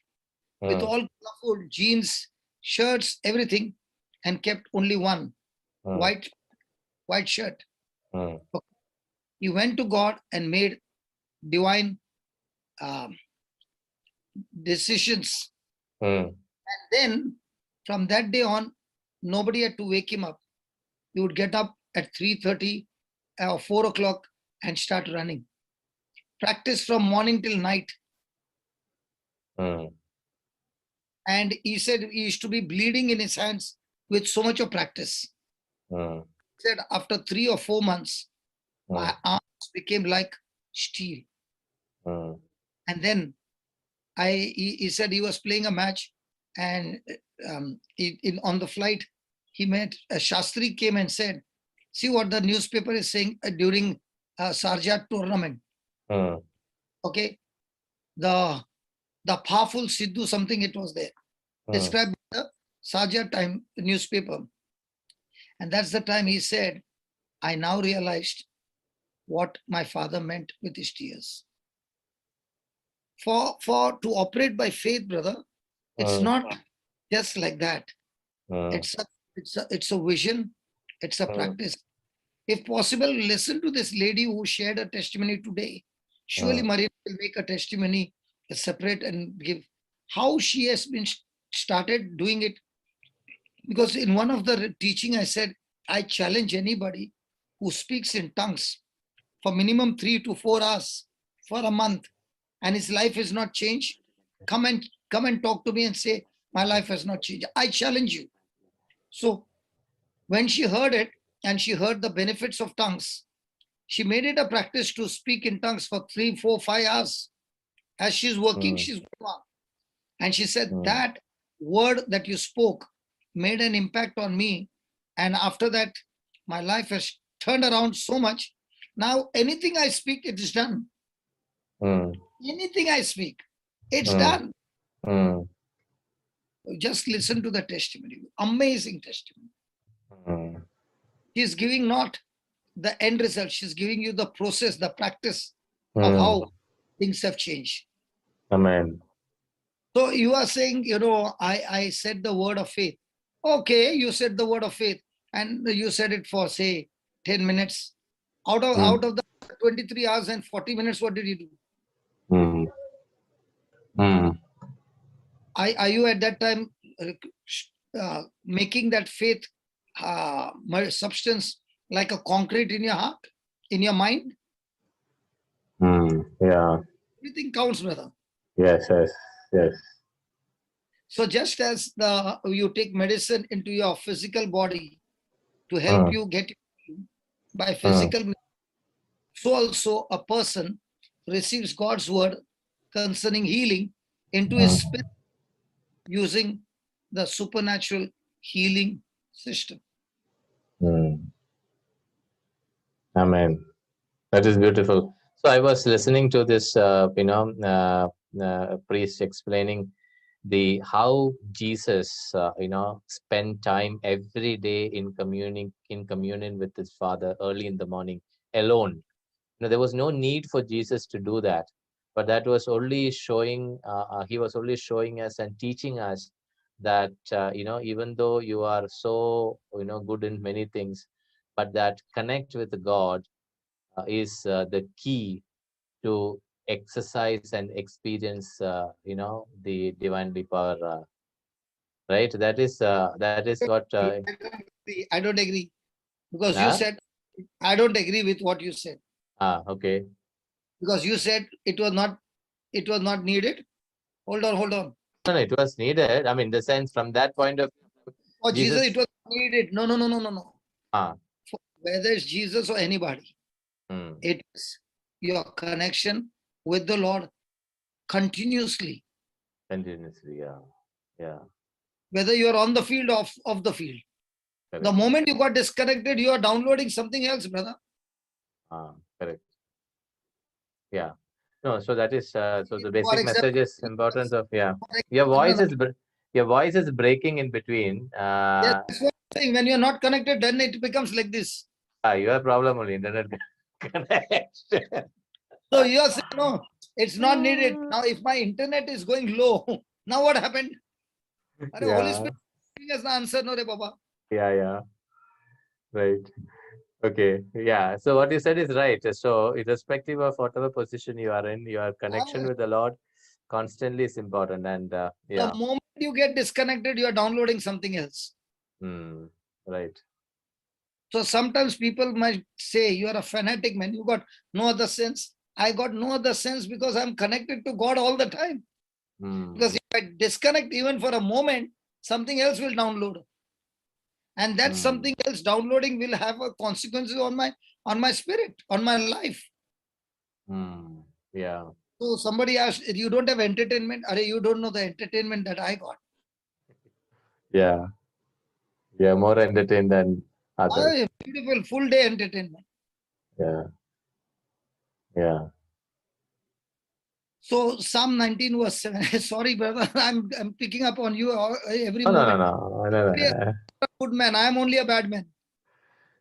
with all colorful jeans, shirts, everything, and kept only one white shirt. Mm. He went to God and made divine decisions. Mm. And then from that day on, nobody had to wake him up. He would get up at 3:30 or 4 o'clock and start running. Practice from morning till night. Mm. And he said he used to be bleeding in his hands with so much of practice. Mm. He said after 3 or 4 months, my Mm. arms became like steel. Mm. And then he said he was playing a match, and on the flight, he met a Shastri came and said, see what the newspaper is saying during Sarjat tournament. Mm. Okay, the powerful Sidhu, something it was there, described in the Sarjat time newspaper. And that's the time he said, I now realized what my father meant with his tears. For to operate by faith, brother, it's not just like that. It's a vision, it's a practice. If possible, listen to this lady who shared a testimony today. Surely Maria will make a testimony separate and give how she has been started doing it. Because in one of the teaching, I said, I challenge anybody who speaks in tongues for minimum 3 to 4 hours for a month, and his life has not changed. Come and talk to me and say, my life has not changed. I challenge you. So when she heard it and she heard the benefits of tongues, she made it a practice to speak in tongues for 3, 4, 5 hours. As she's working, she's going on. And she said, that word that you spoke made an impact on me. And after that, my life has turned around so much. Now, anything I speak, it is done. Anything I speak, it's done. Just listen to the testimony. Amazing testimony. She's giving not the end result. She's giving you the process, the practice of how things have changed. Amen. So you are saying, I said the word of faith. Okay, you said the word of faith and you said it for, say, 10 minutes. Out of the 23 hours and 40 minutes, what did you do? Are you at that time making that faith substance like a concrete in your heart, in your mind? Yeah. Everything counts, brother. Yes. So just as you take medicine into your physical body to help you get by physical, so also a person receives God's word concerning healing into his spirit using the supernatural healing system. Amen. That is beautiful. So I was listening to this, priest explaining how Jesus, spent time every day in communion with his Father early in the morning, alone. There was no need for Jesus to do that, but that was only showing. He was only showing us and teaching us that even though you are so good in many things, but that connect with God is the key to exercise and experience the divinely power, right? That is what I don't agree because you said I don't agree with what you said. Okay, because you said it was not needed. Hold on. No, it was needed. I mean, the sense from that point of view, for Jesus it was needed. No. For whether it's Jesus or anybody, it's your connection with the Lord continuously. Yeah. Whether you're on the field or off the field. Correct. The moment you got disconnected, you are downloading something else, brother. Correct. Yeah. No, so that is so the For basic example, message is importance of your no, voice no. is your voice is breaking in between. Yes, that's what I'm saying. When you're not connected, then it becomes like this. Your problem only internet connection. So you are saying, no, it's not needed. Now, if my internet is going low, now what happened? Are Holy Yeah, Spirit giving us the answer, no, re Baba? yeah, right. Okay, yeah. So what you said is right. So irrespective of whatever position you are in, your connection with the Lord constantly is important. And yeah, The moment you get disconnected, you are downloading something else. right. So sometimes people might say you are a fanatic man. You got no other sense. I got no other sense because I'm connected to God all the time. Because if I disconnect even for a moment, something else will download. And that something else downloading will have a consequences on my spirit, on my life. Yeah. So somebody asked, you don't have entertainment? Are you don't know the entertainment that I got? Yeah. Yeah, more entertained than others. Beautiful full day entertainment. Yeah. Yeah. So Psalm 19 verse 7. Sorry, brother, I'm picking up on you every No, moment. no. Be a good man. I am only a bad man.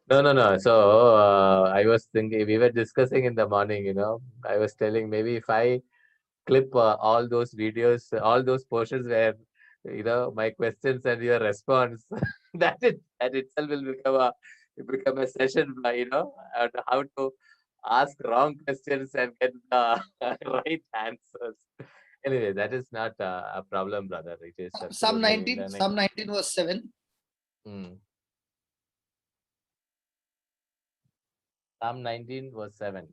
No. So I was thinking, we were discussing in the morning, I was telling maybe if I clip all those videos, all those portions where, my questions and your response, that itself will become a session, on how to ask wrong questions and get the right answers. Anyway, that is not a problem, brother. It is Psalm absolutely 19, Psalm 19 verse 7. Psalm 19 verse 7.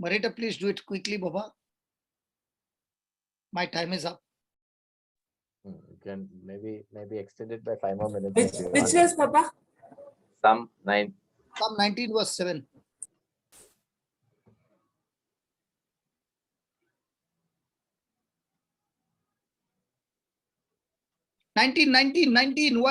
Marita, please do it quickly, Baba. My time is up. You can maybe extend it by 5 more minutes. Which verse, Papa? Psalm 9. Psalm 19 verse 7. 19, 19, 19.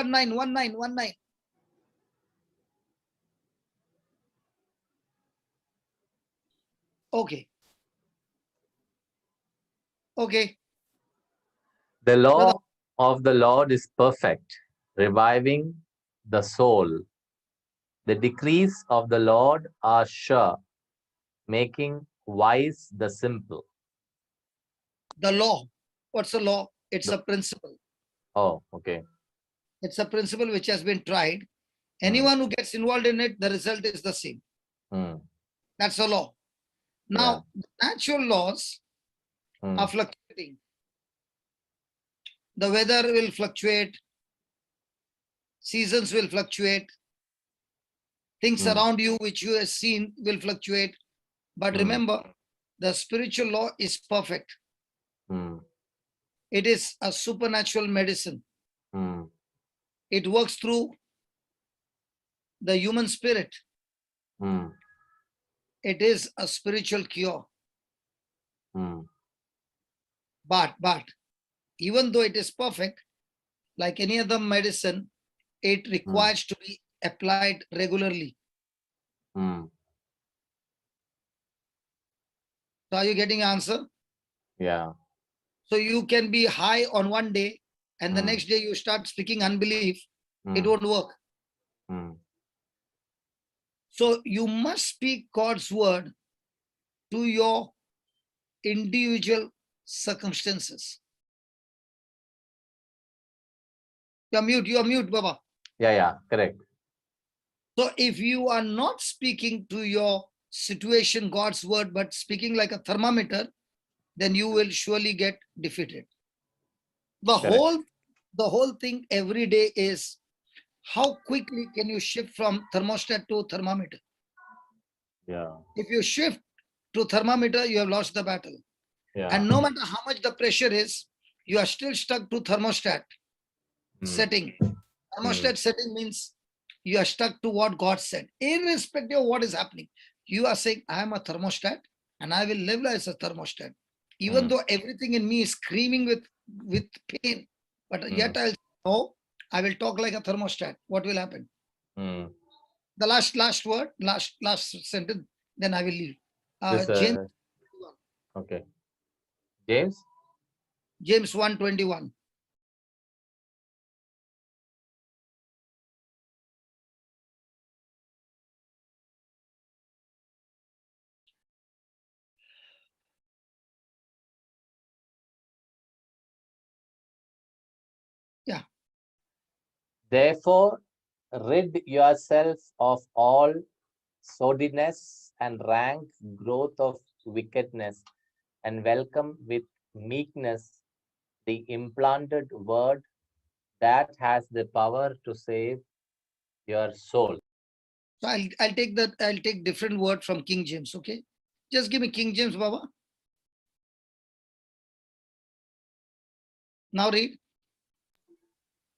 Okay. Okay. The law of the Lord is perfect, reviving the soul. The decrees of the Lord are sure, making wise the simple. The law. What's the law? It's a principle. Oh, okay. It's a principle which has been tried. Anyone who gets involved in it, the result is the same. That's the law. Now, natural laws are fluctuating. The weather will fluctuate. Seasons will fluctuate. Things around you which you have seen will fluctuate. But remember, the spiritual law is perfect. It is a supernatural medicine. It works through the human spirit. It is a spiritual cure. But even though it is perfect, like any other medicine, it requires to be applied regularly. So are you getting answer? Yeah. So you can be high on one day and the next day you start speaking unbelief. It won't work. So you must speak God's word to your individual circumstances. You're mute, Baba. Yeah, correct. So if you are not speaking to your situation, God's word, but speaking like a thermometer, then you will surely get defeated. The whole thing every day is how quickly can you shift from thermostat to thermometer? Yeah. If you shift to thermometer, you have lost the battle. Yeah. And no matter how much the pressure is, you are still stuck to thermostat setting. Thermostat setting means you are stuck to what God said, irrespective of what is happening. You are saying, I am a thermostat and I will live as a thermostat. Even though everything in me is screaming with pain, but yet I'll say, no, I will talk like a thermostat. What will happen? Mm. The last word, last sentence, then I will leave. James, Okay. James? James 1:21. Yeah. Therefore, rid yourself of all sordidness and rank growth of wickedness, and welcome with meekness the implanted word that has the power to save your soul. So I'll take different word from King James. Okay, just give me King James, Baba. Now read.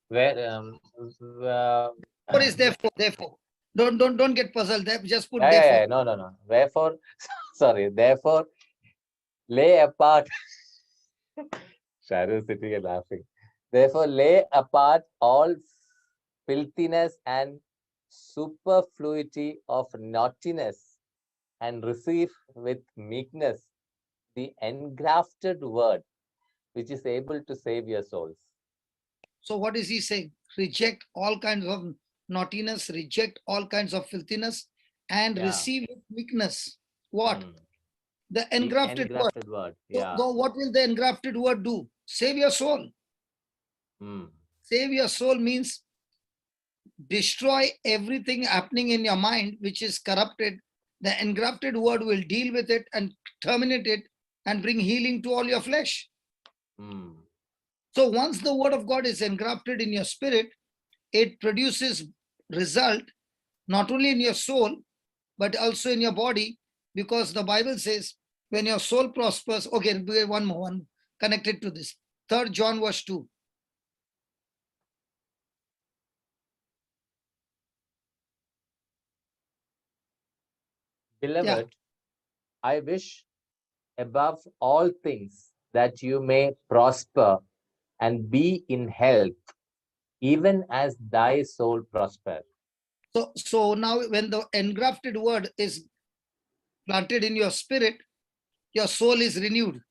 Where What is therefore? Therefore, don't get puzzled. Just put yeah, therefore. yeah, no. Wherefore, sorry, therefore, lay apart. Shadow sitting and laughing. Therefore, lay apart all filthiness and superfluity of naughtiness, and receive with meekness the engrafted word, which is able to save your souls. So what is he saying? Reject all kinds of naughtiness, reject all kinds of filthiness, and receive with meekness. What? The engrafted word. Yeah. So what will the engrafted word do? Save your soul. Save your soul means destroy everything happening in your mind which is corrupted. The engrafted word will deal with it and terminate it and bring healing to all your flesh. So once the word of God is engrafted in your spirit, it produces result not only in your soul, but also in your body, because the Bible says when your soul prospers, okay, one more one connected to this. 3 John verse 2. Beloved, I wish above all things that you may prosper and be in health, even as thy soul prosper. So now when the engrafted word is planted in your spirit, your soul is renewed.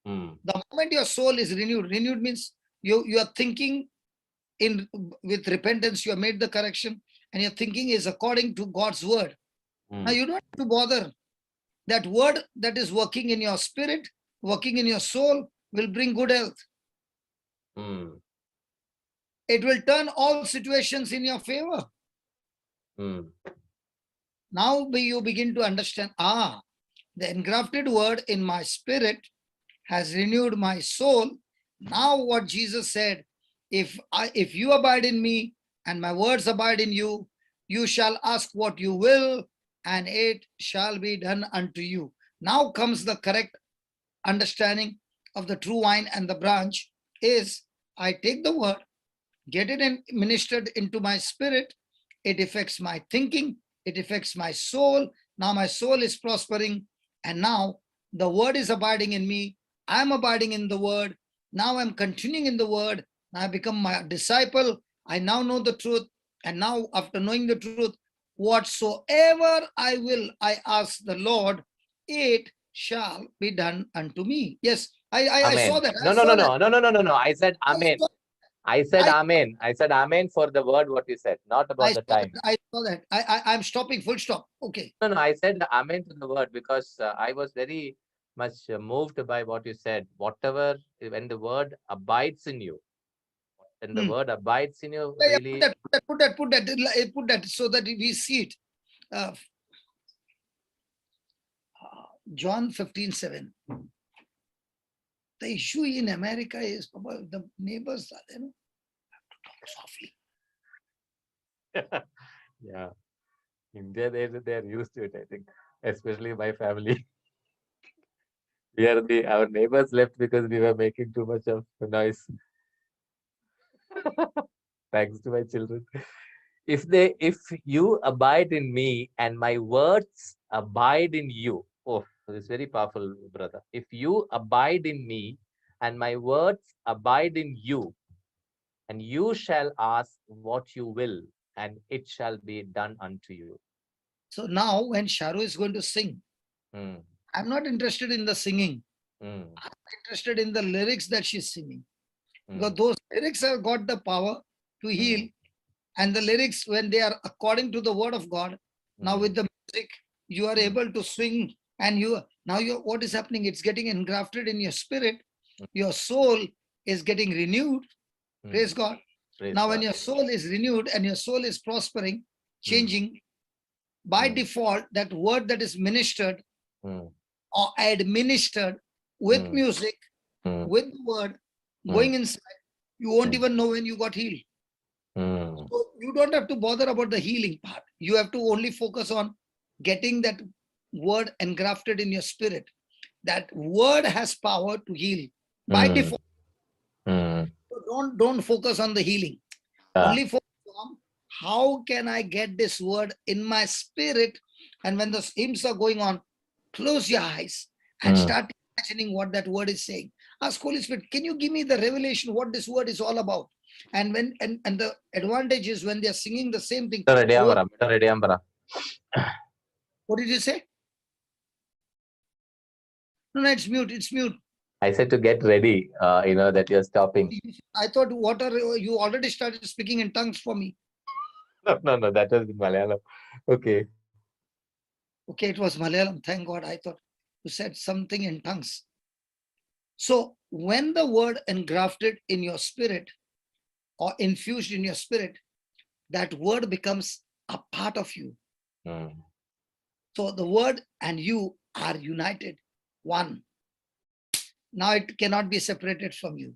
The moment your soul is renewed means you are thinking with repentance, you have made the correction, and your thinking is according to God's word. Now you don't have to bother. That word that is working in your spirit, working in your soul, will bring good health. It will turn all situations in your favor. Now you begin to understand, the engrafted word in my spirit has renewed my soul. Now what Jesus said, if you abide in me and my words abide in you, you shall ask what you will and it shall be done unto you. Now comes the correct understanding of the true vine and the branch is, I take the word, get it ministered into my spirit, it affects my thinking, it affects my soul. Now my soul is prospering, and now the word is abiding in me. I'm abiding in the word. Now I'm continuing in the word. I become my disciple. I now know the truth. And now after knowing the truth, whatsoever I will, I ask the Lord, it shall be done unto me. Yes, I saw that. No. I said amen. I said amen. I said amen for the word what you said, not about the time. I saw that. I'm stopping, full stop. Okay. No, I said amen to the word because I was very much moved by what you said. Whatever, when the word abides in you, when the word abides in you, really. Put that so that we see it. John 15:7. The issue in America is the neighbors are there, have to talk softly. Yeah. India, they're used to it, I think, especially my family. Our neighbors left because we were making too much of noise. Thanks to my children. If you abide in me and my words abide in you. Oh, it's very powerful, brother. If you abide in me and my words abide in you, and you shall ask what you will, and it shall be done unto you. So now when Sharu is going to sing, Mm, I'm not interested in the singing. mm, I'm interested in the lyrics that she's singing. Because mm, those lyrics have got the power to heal. And the lyrics, when they are according to the word of God, now with the music, you are able to swing, and what is happening? It's getting engrafted in your spirit. Your soul is getting renewed. Praise God. Praise Now, when God. your soul is renewed and your soul is prospering, changing, by default, that word that is ministered or administered with music, with the word going inside, you won't even know when you got healed. So you don't have to bother about the healing part. You have to only focus on getting that word engrafted in your spirit. That word has power to heal by default. So don't focus on the healing. Only focus on how can I get this word in my spirit. And when the hymns are going on, close your eyes and start imagining what that word is saying. Ask Holy Spirit, can you give me the revelation what this word is all about? And when and the advantage is when they are singing the same thing. What did you say? No, it's mute. It's mute. I said to get ready, that you're stopping. I thought, you already started speaking in tongues for me. No, that was in Malayalam. Okay. Okay, it was Malayalam. Thank God. I thought you said something in tongues. So when the word engrafted in your spirit or infused in your spirit, that word becomes a part of you. So the word and you are united, one. Now it cannot be separated from you.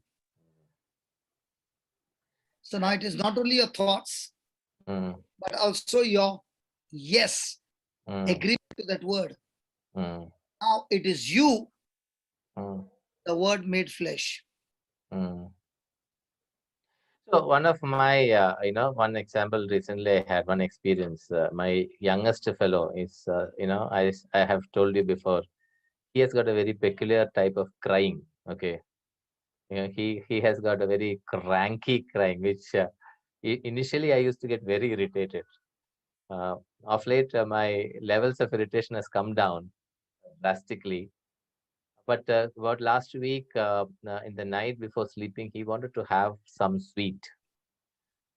So now it is not only your thoughts, but also your yes, agreement to that word. Now it is you, the word made flesh. So one of my, one example recently I had one experience. My youngest fellow is, I have told you before, he has got a very peculiar type of crying. Okay. He has got a very cranky crying, which initially I used to get very irritated. Of late, my levels of irritation has come down drastically. But about last week, in the night before sleeping, he wanted to have some sweet.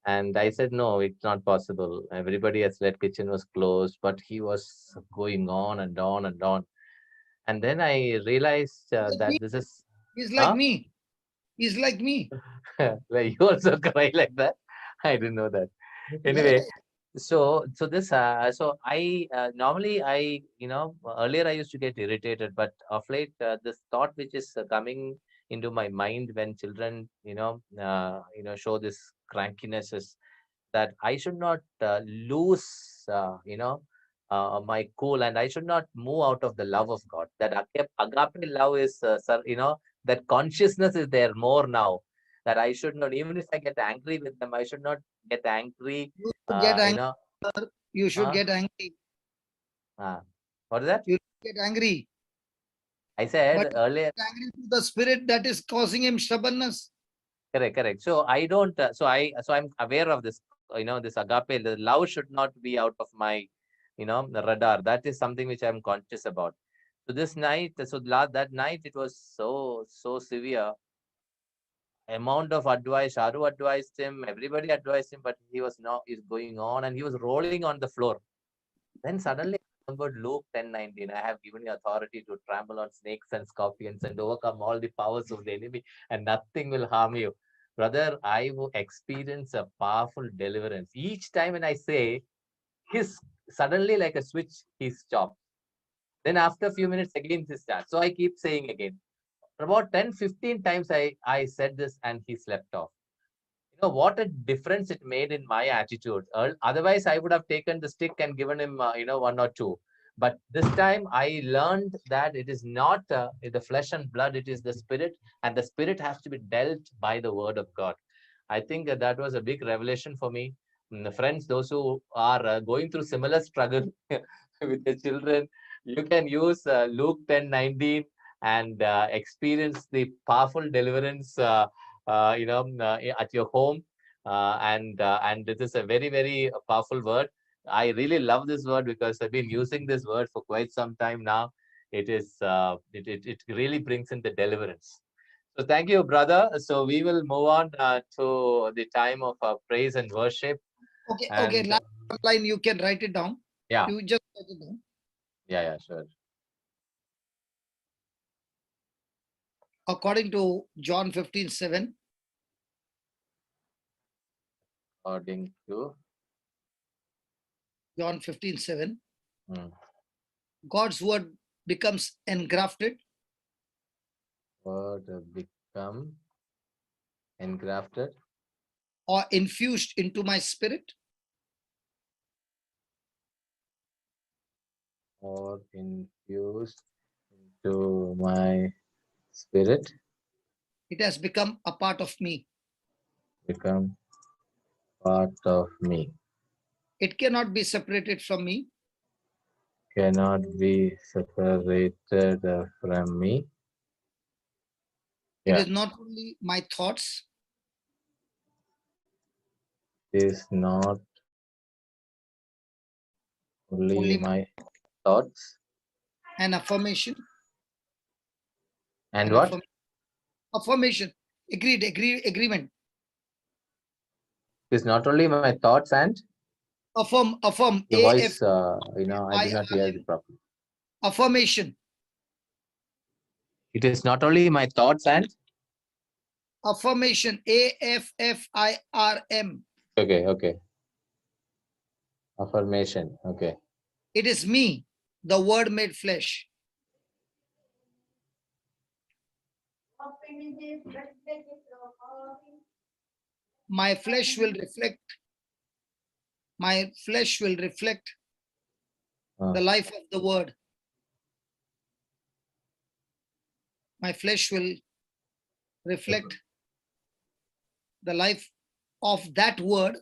And I said, no, it's not possible. Everybody has said kitchen was closed, but he was going on and on and on. And then I realized that this is... He's like me. He's like me. Well, you also cry like that? I didn't know that. Anyway, so I normally earlier I used to get irritated, but of late this thought which is coming into my mind when children show this crankiness is that I should not lose my cool, and I should not move out of the love of God. That agape love is that consciousness is there more now, that I should not, even if I get angry with them, I should not get angry. You should get angry. What is that? You get angry. I said but earlier. Angry to the spirit that is causing him stubbornness. Correct. So I don't. I'm aware of this. This agape, the love should not be out of my, the radar. That is something which I'm conscious about. So this night, that night it was so severe. Amount of advice, Sharu advised him, everybody advised him, but he's going on and he was rolling on the floor. Then suddenly I remembered Luke 10:19. I have given you authority to trample on snakes and scorpions and overcome all the powers of the enemy, and nothing will harm you. Brother, I will experience a powerful deliverance. Each time when I say, his suddenly like a switch, he stopped. Then after a few minutes again he starts. So I keep saying again. About 10-15 times I said this and he slept off. What a difference it made in my attitude. Otherwise, I would have taken the stick and given him, one or two. But this time I learned that it is not the flesh and blood, it is the spirit, and the spirit has to be dealt by the word of God. I think that was a big revelation for me. The friends, those who are going through similar struggle with their children, you can use Luke 10:19 and experience the powerful deliverance at your home. And this is a very, very powerful word. I really love this word because I've been using this word for quite some time now. It really brings in the deliverance. So thank you, brother. So we will move on to the time of praise and worship. Okay, And, okay. Last line, you can write it down. Yeah. You just write it down. Yeah, sure. According to John 15:7. According to John 15:7. Hmm. God's word becomes engrafted. Word become engrafted Or infused into my spirit. or infused into my spirit. It has become a part of me. Become part of me. It cannot be separated from me. Cannot be separated from me. It Yeah. is not only my thoughts. Is not only my thoughts. An affirmation. And what? Affirmation. Agreement. It is not only my thoughts and Affirm. your voice, I did not hear it properly. Affirmation. It is not only my thoughts and Affirmation. AFFIRM. okay. Affirmation. Okay. It is me, the word made flesh. My flesh will reflect. My flesh will reflect the life of the word. My flesh will reflect the life of that word,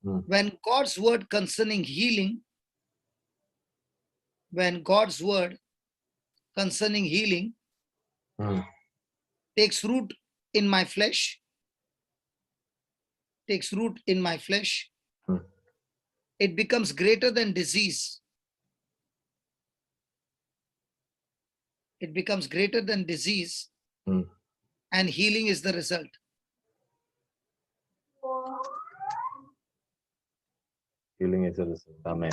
When God's word concerning healing, takes root in my flesh, it becomes greater than disease. And healing is the result. Healing is a result. Amen.